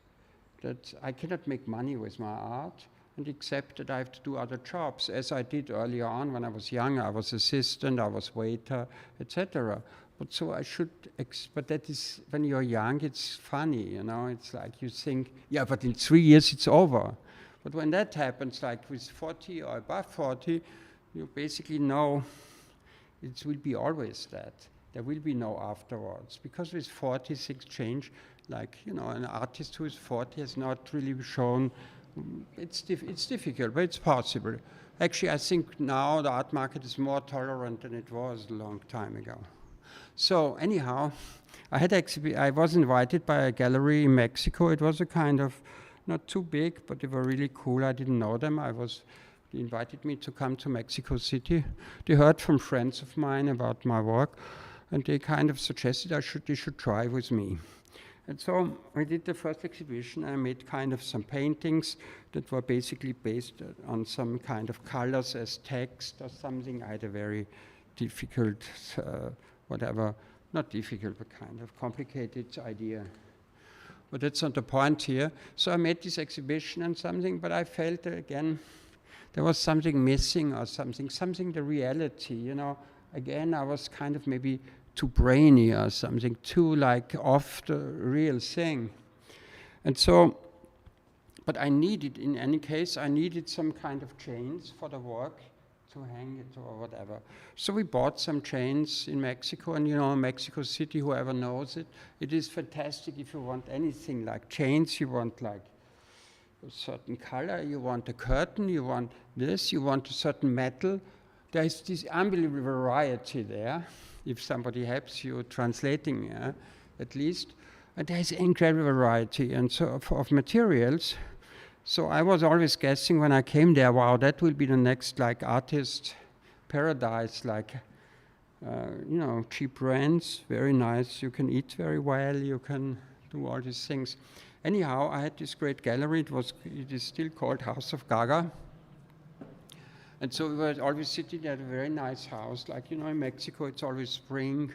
that I cannot make money with my art, and accept that I have to do other jobs, as I did earlier on when I was young. I was assistant, I was waiter, etc. But so I should, but that is, when you're young, it's funny, you know, it's like you think, yeah, but in 3 years it's over. But when that happens, like with 40 or above 40, you basically know it will be always that. There will be no afterwards. Because with 40, things change. Like, you know, an artist who is 40 has not really shown, it's difficult, but it's possible. Actually, I think now the art market is more tolerant than it was a long time ago. So anyhow, I was invited by a gallery in Mexico. It was a kind of, not too big, but they were really cool. I didn't know them. They invited me to come to Mexico City. They heard from friends of mine about my work, and they kind of suggested they should try with me. And so I did the first exhibition. I made kind of some paintings that were basically based on some kind of colors as text or something. I had a very difficult, not difficult, but kind of complicated idea. But that's not the point here. So I made this exhibition and something, but I felt again, there was something missing or something the reality, you know. Again, I was kind of maybe too brainy or something, too like off the real thing. And so, but I needed, in any case, I needed some kind of chains for the work to hang it or whatever. So we bought some chains in Mexico, and you know, Mexico City, whoever knows it, it is fantastic if you want anything like chains. You want like a certain color, you want a curtain, you want this, you want a certain metal. There is this unbelievable variety there, if somebody helps you translating, at least. And there is incredible variety and so of materials. So I was always guessing when I came there, wow, that will be the next like artist paradise, like, you know, cheap rents, very nice. You can eat very well, you can do all these things. Anyhow, I had this great gallery. It is still called House of Gaga. And so we were always sitting at a very nice house. Like, you know, in Mexico, it's always spring.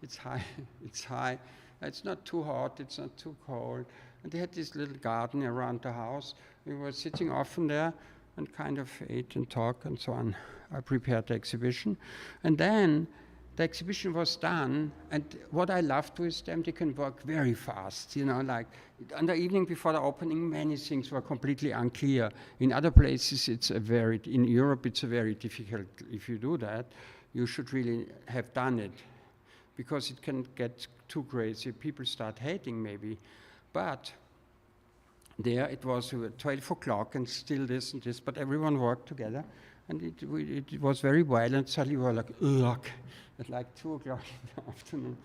It's high, it's high. It's not too hot, it's not too cold. And they had this little garden around the house. We were sitting often there and kind of ate and talked and so on. I prepared the exhibition. And then the exhibition was done, and what I loved with them, they can work very fast, you know, like on the evening before the opening, many things were completely unclear. In other places, in Europe, it's a very difficult, if you do that, you should really have done it, because it can get too crazy. People start hating maybe. But there it was 12 o'clock and still this and this, but everyone worked together, and it was very violent. Suddenly we were like, ugh, at like 2 o'clock in the afternoon.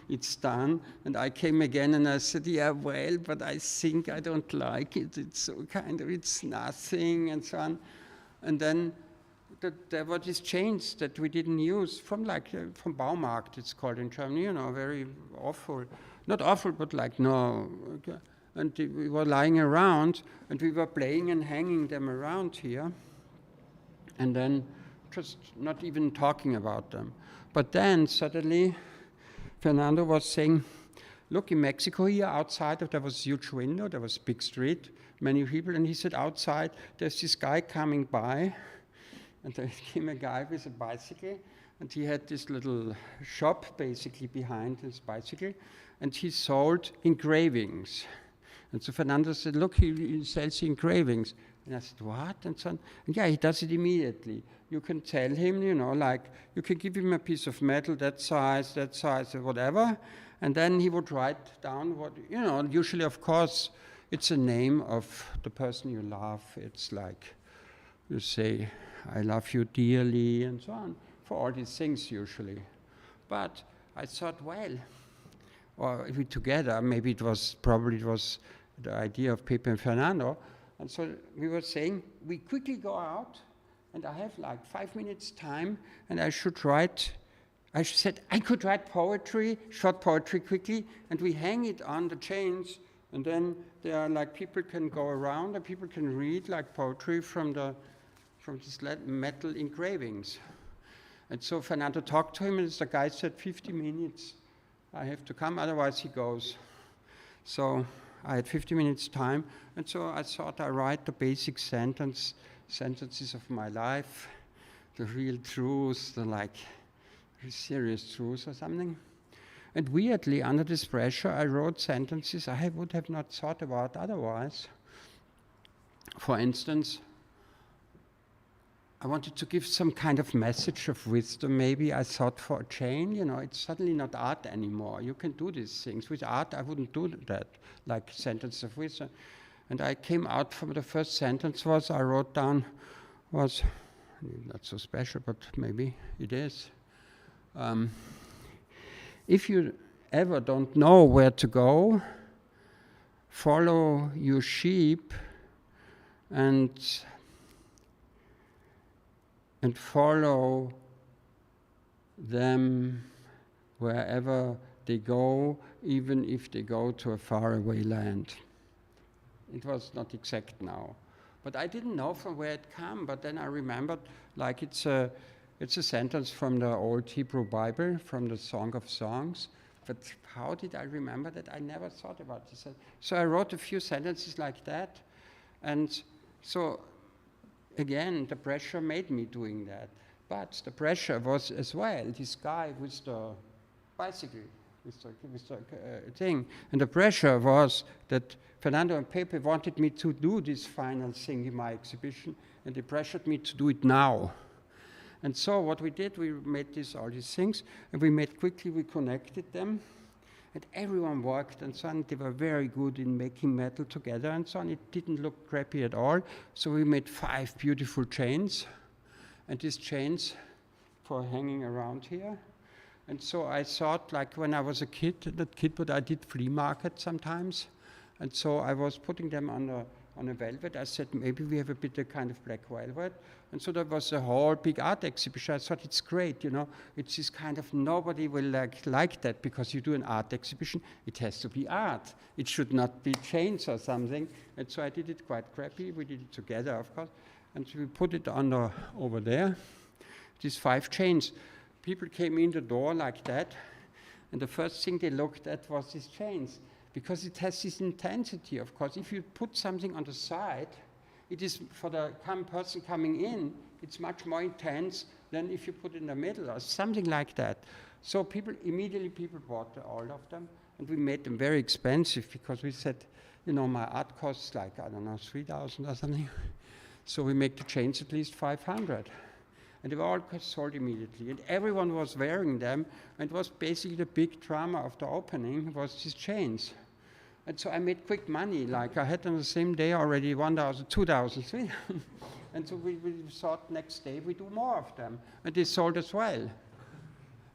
It's done. And I came again and I said, yeah, well, but I think I don't like it. It's so kind of, it's nothing and so on. And then there were these chains that we didn't use from Baumarkt, it's called in Germany, you know, very awful. Not awful, but like, no. Okay. And we were lying around and we were playing and hanging them around here. And then just not even talking about them. But then suddenly Fernando was saying, look, in Mexico here outside, there was a huge window, there was a big street, many people, and he said outside there's this guy coming by, and there came a guy with a bicycle, and he had this little shop basically behind his bicycle, and he sold engravings. And so Fernando said, look, he sells engravings. And I said, what? And so on. And yeah, he does it immediately. You can tell him, you know, like, you can give him a piece of metal, that size, or whatever, and then he would write down what, usually, of course, it's a name of the person you love. It's like you say, I love you dearly, and so on, for all these things usually. But I thought, well, or if we together, maybe it was the idea of Pepe and Fernando. And so we were saying, we quickly go out, and I have like 5 minutes time, and I said I could write poetry, short poetry quickly, and we hang it on the chains, and then there are like people can go around and people can read like poetry from these metal engravings. And so Fernando talked to him, and the guy said, 50 minutes, I have to come, otherwise he goes. So I had 50 minutes time, and so I thought I write the basic sentences of my life, the real truths, the like serious truths or something. And weirdly, under this pressure, I wrote sentences I would have not thought about otherwise. For instance, I wanted to give some kind of message of wisdom. Maybe I thought for a change, it's suddenly not art anymore. You can do these things. With art, I wouldn't do that, like sentence of wisdom. And I came out from the first sentence I wrote down was, not so special, but maybe it is. If you ever don't know where to go, follow your sheep and follow them wherever they go, even if they go to a faraway land. It was not exact now, but I didn't know from where it came. But then I remembered, like it's a sentence from the old Hebrew Bible, from the Song of Songs. But how did I remember that? I never thought about this. So I wrote a few sentences like that, and so again, the pressure made me doing that. But the pressure was as well this guy with the bicycle, with the thing. And the pressure was that Fernando and Pepe wanted me to do this final thing in my exhibition, and they pressured me to do it now. And so what we did, we made all these things, and we connected them, and everyone worked, and so on. They were very good in making metal together, and so on. It didn't look crappy at all. So we made 5 beautiful chains, and these chains for hanging around here. And so I thought, like when I was a kid, but I did flea market sometimes, and so I was putting them on a velvet. I said, maybe we have a bit of kind of black velvet. And so there was a whole big art exhibition. I thought it's great, it's this kind of, nobody will like that, because you do an art exhibition, it has to be art. It should not be chains or something. And so I did it quite crappy. We did it together, of course. And so we put it over there, these 5 chains. People came in the door like that, and the first thing they looked at was these chains, because it has this intensity, of course. If you put something on the side, it is, for the person coming in, it's much more intense than if you put it in the middle or something like that. So people bought all of them, and we made them very expensive, because we said, my art costs like, 3,000 or something. So we make the chains at least 500. And they were all sold immediately. And everyone was wearing them, and it was basically the big drama of the opening was these chains. And so I made quick money. Like I had on the same day already 1,000, 2,000, 3,000. And so we thought next day we do more of them. And they sold as well.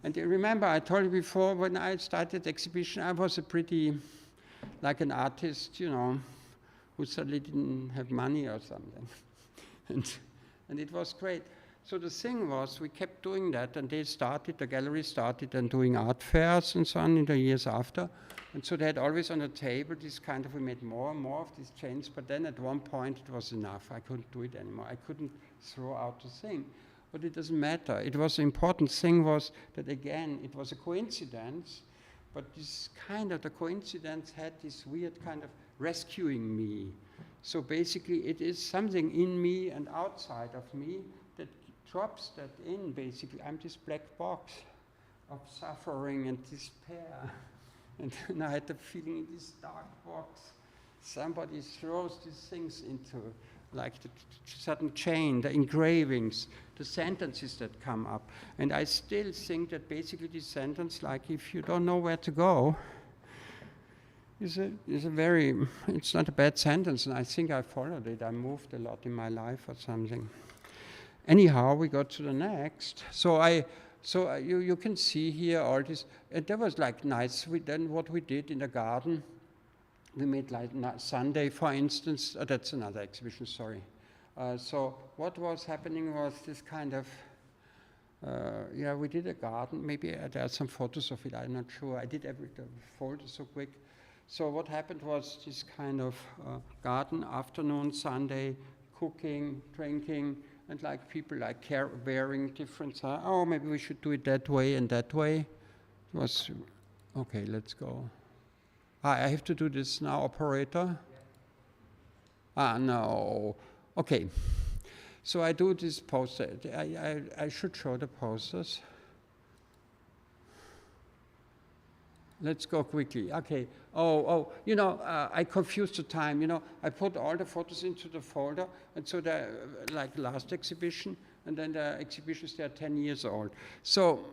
And you remember, I told you before, when I started the exhibition, I was a pretty, like an artist, who suddenly didn't have money or something. And it was great. So the thing was, we kept doing that, and the gallery started and doing art fairs and so on in the years after. And so they had always on the table this kind of, we made more and more of these chains, but then at one point it was enough. I couldn't do it anymore. I couldn't throw out the thing. But it doesn't matter. It was the important thing was that, again, it was a coincidence, but this kind of, the coincidence had this weird kind of rescuing me. So basically it is something in me and outside of me that drops that in, basically. I'm this black box of suffering and despair. And I had the feeling in this dark box, somebody throws these things into like the sudden chain, the engravings, the sentences that come up. And I still think that basically this sentence, like if you don't know where to go, is a very, it's not a bad sentence, and I think I followed it. I moved a lot in my life or something. Anyhow, we got to the next. So you can see here all this, and that was like nice. Then what we did in the garden, we made like Sunday, for instance. That's another exhibition, sorry. So what was happening was this kind of, yeah, we did a garden. Maybe there are some photos of it, I'm not sure. I did the folder so quick. So what happened was this kind of garden, afternoon, Sunday, cooking, drinking, and like people like wearing different, oh, maybe we should do it that way and that way. It was, okay, let's go. I have to do this now, operator? Yeah. No. Okay. So I do this poster. I should show the posters. Let's go quickly. Okay. Oh, you know, I confused the time. You know, I put all the photos into the folder, and so the like last exhibition, and then the exhibitions, they are 10 years old. So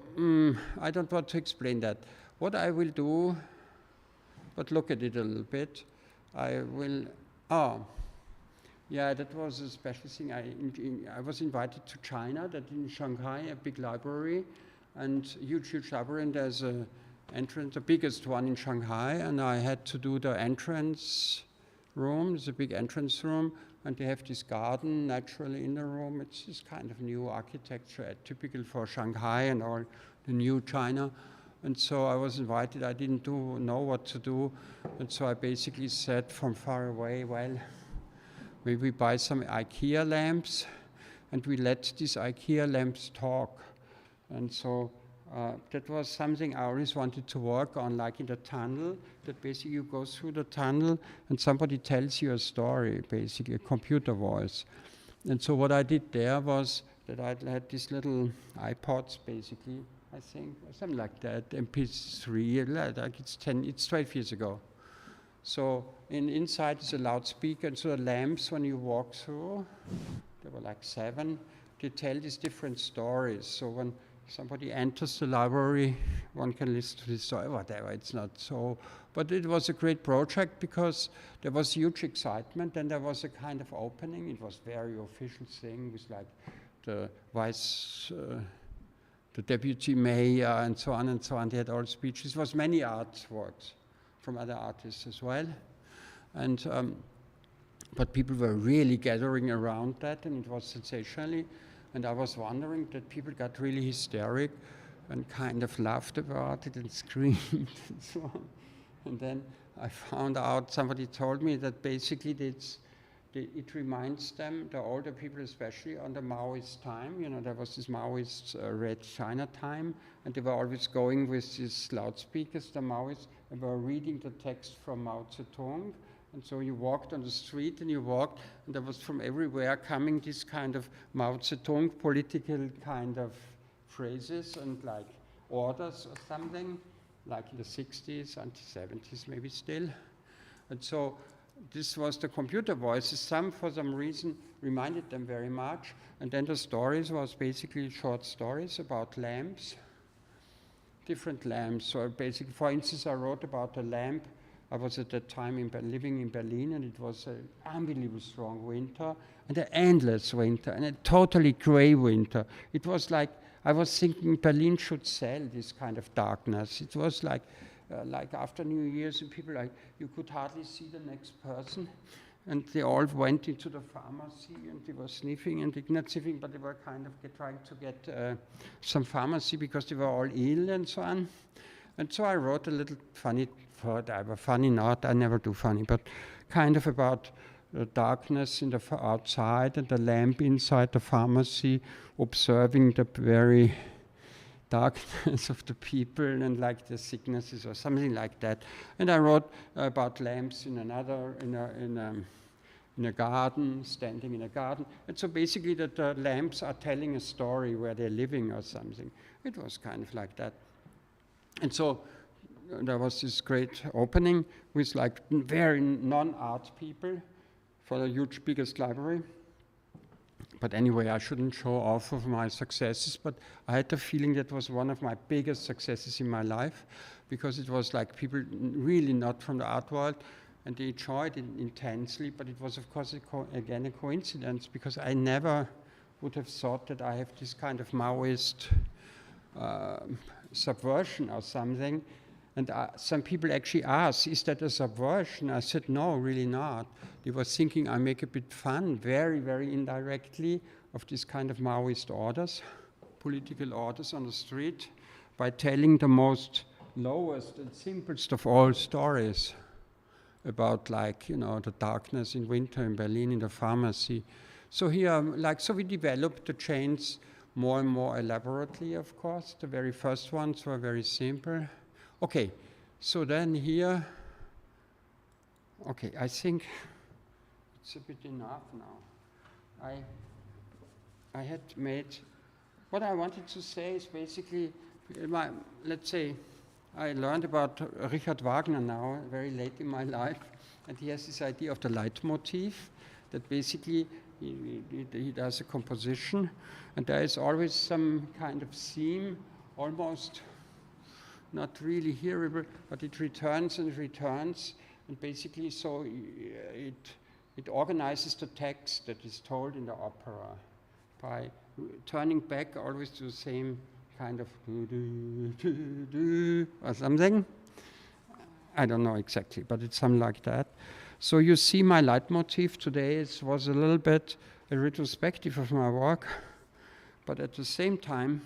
I don't want to explain that. What I will do, but look at it a little bit. I will. Oh, yeah, that was a special thing. I was invited to China. That in Shanghai, a big library, and huge library, and there's a entrance, the biggest one in Shanghai, and I had to do the entrance room. It's a big entrance room, and they have this garden naturally in the room. It's this kind of new architecture, typical for Shanghai and all the new China. And so I was invited. I didn't know what to do, and so I basically said from far away, well, maybe we buy some IKEA lamps, and we let these IKEA lamps talk. And so that was something I always wanted to work on, like in the tunnel, that basically you go through the tunnel and somebody tells you a story, basically a computer voice. And so what I did there was that I had these little iPods, basically, I think, something like that, MP3, like it's 12 years ago. So inside is a loudspeaker, and so the lamps, when you walk through, there were like 7, they tell these different stories. So when somebody enters the library, one can listen to this story, whatever, it's not so. But it was a great project because there was huge excitement, and there was a kind of opening. It was very official thing with like the the deputy mayor and so on and so on. They had all speeches. It was many artworks from other artists as well. And but people were really gathering around that, and it was sensationally. And I was wondering that people got really hysteric and kind of laughed about it and screamed and so on. And then I found out, somebody told me that basically it reminds them, the older people especially, on the Maoist time. You know, there was this Maoist Red China time, and they were always going with these loudspeakers, the Maoists, and were reading the text from Mao Zedong. And so you walked on the street and you walked, and there was from everywhere coming this kind of Mao Zedong political kind of phrases and like orders or something, like in the 60s and 70s maybe still. And so this was the computer voices. Some, for some reason, reminded them very much. And then the stories was basically short stories about lamps, different lamps. So basically, for instance, I wrote about a lamp. I was at that time living in Berlin, and it was an unbelievably strong winter, and an endless winter, and a totally gray winter. It was like, I was thinking Berlin should sell this kind of darkness. It was like after New Year's, and people like, you could hardly see the next person, and they all went into the pharmacy, and they were sniffing, and not sniffing, but they were kind of trying to get some pharmacy because they were all ill and so on. And so I wrote a little funny, funny not, I never do funny, but kind of about the darkness in the outside and the lamp inside the pharmacy, observing the very darkness of the people and like the sicknesses or something like that. And I wrote about lamps in a garden, standing in a garden. And so basically that the lamps are telling a story where they're living or something. It was kind of like that. And so there was this great opening with like very non-art people for the huge biggest library. But anyway, I shouldn't show off of my successes, but I had the feeling that was one of my biggest successes in my life, because it was like people really not from the art world, and they enjoyed it intensely, but it was of course again a coincidence, because I never would have thought that I have this kind of Maoist subversion or something. And some people actually asked, is that a subversion? I said, no, really not. They were thinking I make a bit fun, very, very indirectly, of this kind of Maoist orders, political orders on the street, by telling the most lowest and simplest of all stories about, like, you know, the darkness in winter in Berlin in the pharmacy. So here, so we developed the chains more and more elaborately, of course. The very first ones were very simple. Okay, so then here, okay, I think it's a bit enough now. I had made, what I wanted to say is basically, let's say, I learned about Richard Wagner now, very late in my life, and he has this idea of the leitmotif, that basically he does a composition, and there is always some kind of theme, almost not really hearable, but it returns and returns, and basically so it organizes the text that is told in the opera by turning back always to the same kind of or something. I don't know exactly, but it's something like that. So you see my leitmotif today was a little bit a retrospective of my work, but at the same time,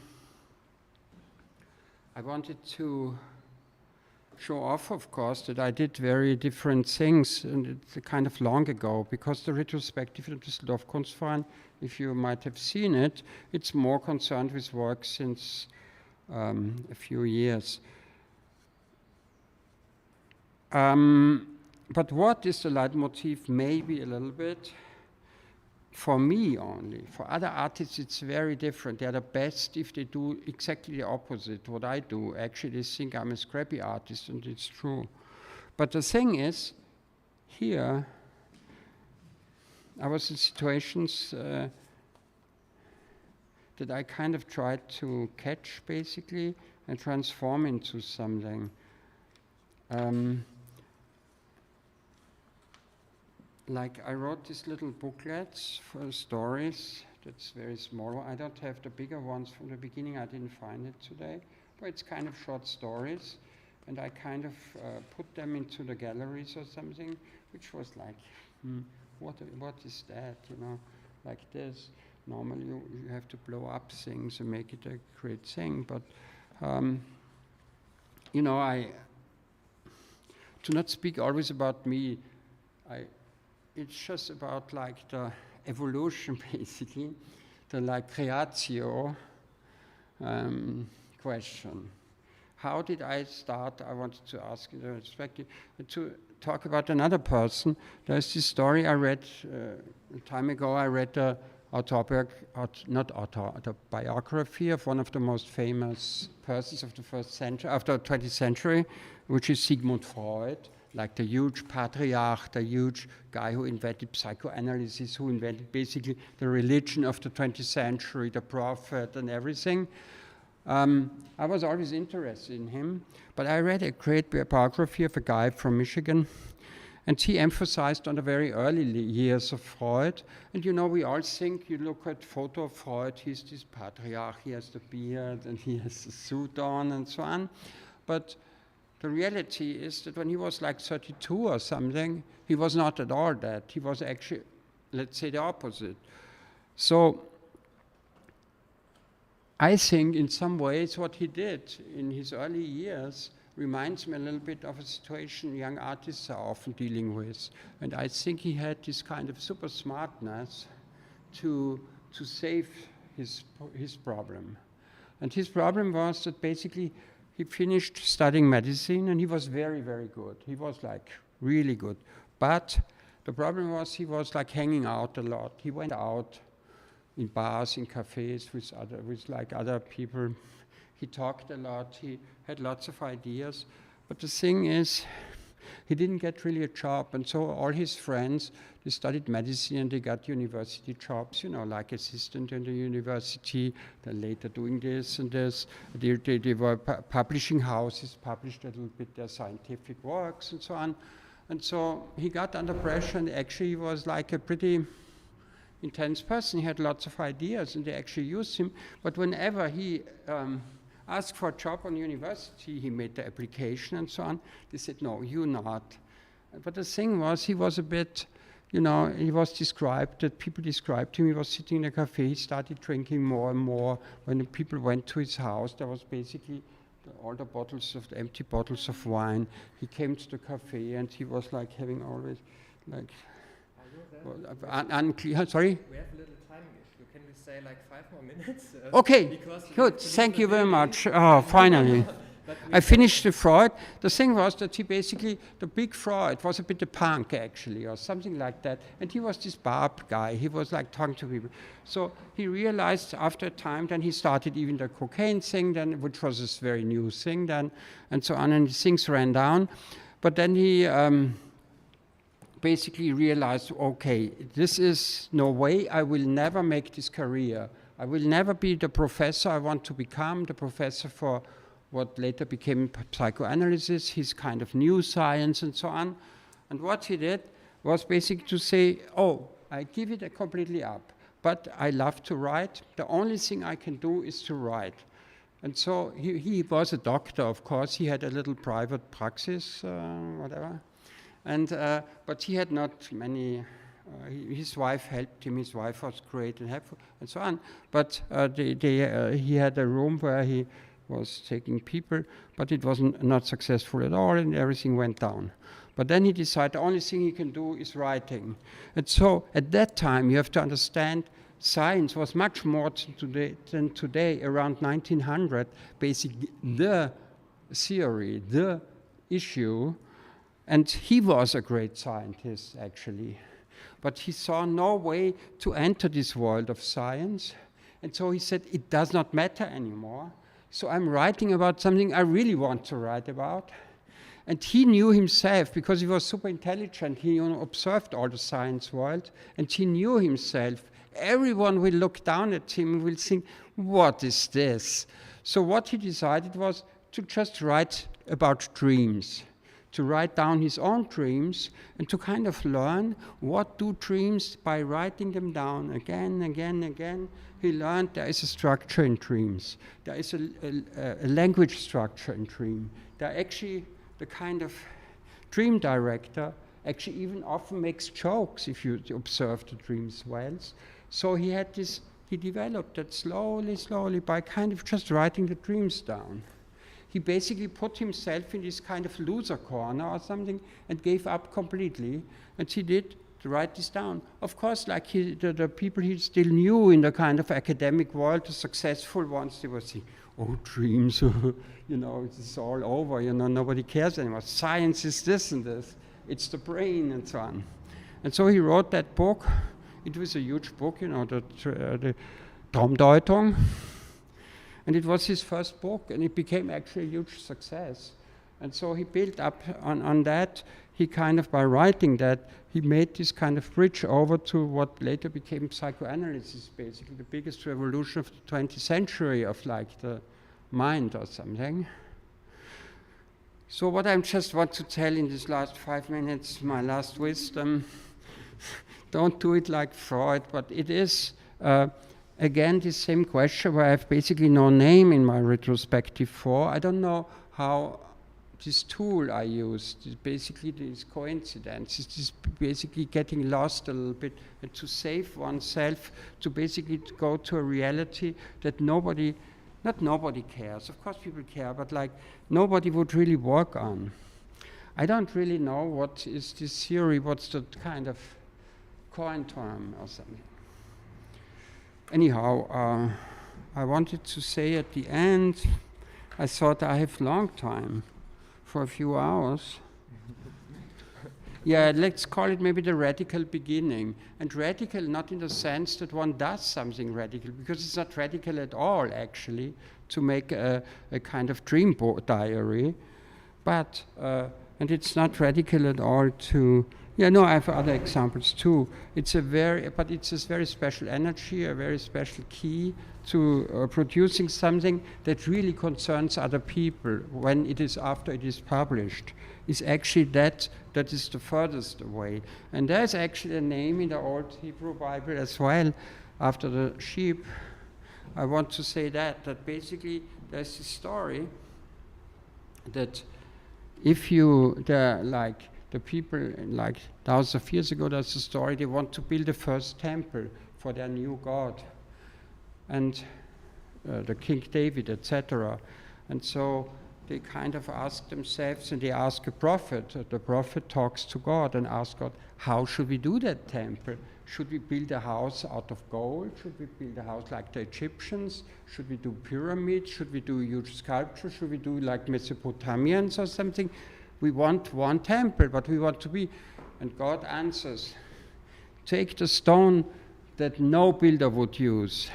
I wanted to show off, of course, that I did very different things, and it's kind of long ago, because the retrospective of Düsseldorf Kunstverein, if you might have seen it, it's more concerned with work since a few years. But what is the leitmotif? Maybe a little bit. For me only. For other artists, it's very different. They're the best if they do exactly the opposite, what I do. Actually, they think I'm a scrappy artist, and it's true. But the thing is, here, I was in situations that I kind of tried to catch, basically, and transform into something. Like I wrote these little booklets for stories. That's very small. I don't have the bigger ones from the beginning. I didn't find it today. But it's kind of short stories. And I kind of put them into the galleries or something, which was like, what is that, you know, like this. Normally you have to blow up things and make it a great thing. But, you know, to not speak always about me, it's just about like the evolution, basically, the like creatio question. How did I start? I wanted to ask in the perspective to talk about another person. There's this story I read a time ago. I read the biography of one of the most famous persons of the 20th century, which is Sigmund Freud. Like the huge patriarch, the huge guy who invented psychoanalysis, who invented basically the religion of the 20th century, the prophet and everything. I was always interested in him, but I read a great biography of a guy from Michigan, and he emphasized on the very early years of Freud. And you know, we all think, you look at photo of Freud, he's this patriarch, he has the beard and he has the suit on and so on. But the reality is that when he was like 32 or something, he was not at all that. He was actually, let's say, the opposite. So I think in some ways what he did in his early years reminds me a little bit of a situation young artists are often dealing with. And I think he had this kind of super smartness to save his problem. And his problem was that basically he finished studying medicine, and he was very, very good. He was like really good. But the problem was he was like hanging out a lot. He went out in bars, in cafes with other people. He talked a lot. He had lots of ideas. But the thing is, he didn't get really a job, and so all his friends, they studied medicine and they got university jobs, you know, like assistant in the university, then later doing this and this. They were publishing houses, published a little bit their scientific works and so on. And so he got under pressure, and actually he was like a pretty intense person. He had lots of ideas, and they actually used him. But whenever he asked for a job on university, he made the application and so on. They said, no, you not. But the thing was, he was a bit, you know, he was described, that people described him, he was sitting in a cafe, he started drinking more and more. When the people went to his house, there was basically all the bottles of, the empty bottles of wine. He came to the cafe and he was like having always, like, unclear, sorry? We have a little timing issue. Can we say like 5 more minutes? Okay, good, thank you very much. Oh, finally. I finished the Freud. The thing was that he basically, the big Freud was a bit a punk actually, or something like that. And he was this barb guy. He was like talking to people. So he realized after a time, then he started even the cocaine thing, then, which was this very new thing then, and so on, and things ran down. But then he basically realized, okay, this is no way, I will never make this career. I will never be the professor I want to become, the professor for what later became psychoanalysis, his kind of new science and so on. And what he did was basically to say, oh, I give it completely up, but I love to write. The only thing I can do is to write. And so he was a doctor, of course. He had a little private praxis, whatever. And, but he had not many, his wife helped him, his wife was great and helpful, and so on. But he had a room where he was taking people, but it wasn't not successful at all, and everything went down. But then he decided the only thing he can do is writing. And so at that time, you have to understand, science was much more than today, around 1900, basically the theory, the issue. And he was a great scientist, actually. But he saw no way to enter this world of science. And so he said, it does not matter anymore. So I'm writing about something I really want to write about. And he knew himself, because he was super intelligent, he observed all the science world, and he knew himself. Everyone will look down at him and will think, what is this? So what he decided was to just write about dreams, to write down his own dreams and to kind of learn what do dreams by writing them down again, again, again. He learned there is a structure in dreams. There is a language structure in dream. There actually, the kind of dream director actually even often makes jokes if you observe the dreams well. So he had this, he developed that slowly, slowly by kind of just writing the dreams down. He basically put himself in this kind of loser corner or something and gave up completely. And he did to write this down. Of course, like the people he still knew in the kind of academic world, the successful ones, they were saying, oh, dreams, you know, it's all over, you know, nobody cares anymore. Science is this and this. It's the brain and so on. And so he wrote that book. It was a huge book, you know, the Traumdeutung. And it was his first book, and it became actually a huge success. And so he built up on that. He kind of, by writing that, he made this kind of bridge over to what later became psychoanalysis, basically the biggest revolution of the 20th century of like the mind or something. So what I just want to tell in these last 5 minutes, my last wisdom, don't do it like Freud, but it is, again, the same question where I have basically no name in my retrospective for. I don't know how this tool I used, basically this coincidence, it's just basically getting lost a little bit and to save oneself, to basically go to a reality that nobody, not nobody cares, of course people care, but like nobody would really work on. I don't really know what is this theory, what's the kind of coin term or something. Anyhow, I wanted to say at the end, I thought I have long time for a few hours. Yeah, let's call it maybe the radical beginning. And radical not in the sense that one does something radical, because it's not radical at all, actually, to make a kind of dream diary. But, and And it's not radical at all to, yeah, no, I have other examples too. But it's this very special energy, a very special key to producing something that really concerns other people when it is after it is published. Is actually that is the furthest away. And there's actually a name in the old Hebrew Bible as well, after the sheep. I want to say that basically there's this story that if you, the people like thousands of years ago, there's a story, they want to build the first temple for their new god. And the King David, etc. And so they kind of ask themselves, and they ask a prophet. The prophet talks to God and asks God, how should we do that temple? Should we build a house out of gold? Should we build a house like the Egyptians? Should we do pyramids? Should we do huge sculptures? Should we do like Mesopotamians or something? We want one temple, but we want to be. And God answers, take the stone that no builder would use,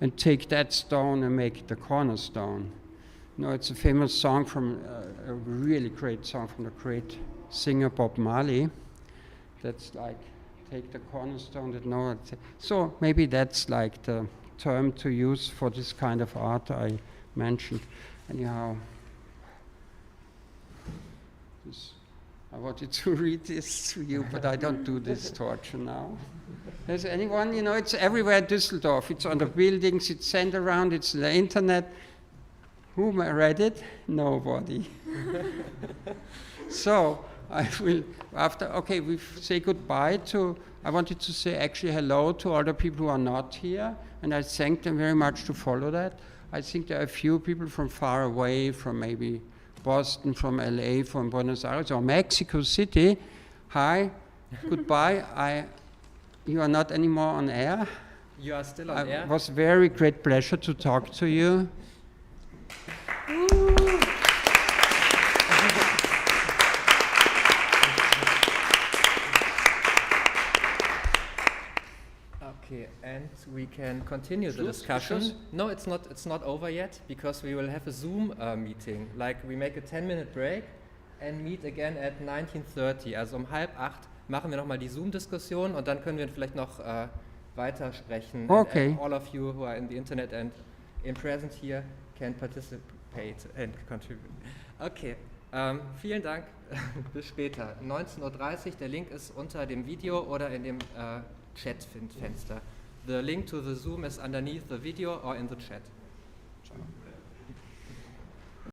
and take that stone and make it the cornerstone. No, it's a famous song from, a really great song from the great singer Bob Marley. That's like, take the cornerstone that no one... So maybe that's like the term to use for this kind of art I mentioned. Anyhow, I wanted to read this to you, but I don't do this torture now. Has anyone, it's everywhere in Düsseldorf. It's on the buildings, it's sent around, it's on the internet. Who read it? Nobody. So I will, we say goodbye to, I wanted to say actually hello to all the people who are not here, and I thank them very much to follow that. I think there are a few people from far away, from maybe Boston, from LA, from Buenos Aires, or Mexico City. Hi, goodbye. You are not anymore on air. You are still on air. It was very great pleasure to talk to you. Okay, and we can continue the discussion. No, it's not over yet, because we will have a Zoom meeting. Like, we make a 10-minute break and meet again at 19:30. Also 7:30 machen wir nochmal die Zoom-Diskussion, und dann können wir vielleicht noch weiter sprechen. Okay. And all of you who are in the internet and in present here can participate and contribute. Okay, vielen Dank. Bis später. 19:30 Uhr, der Link ist unter dem Video oder in dem Chat-Fenster. The link to the Zoom is underneath the video or in the chat.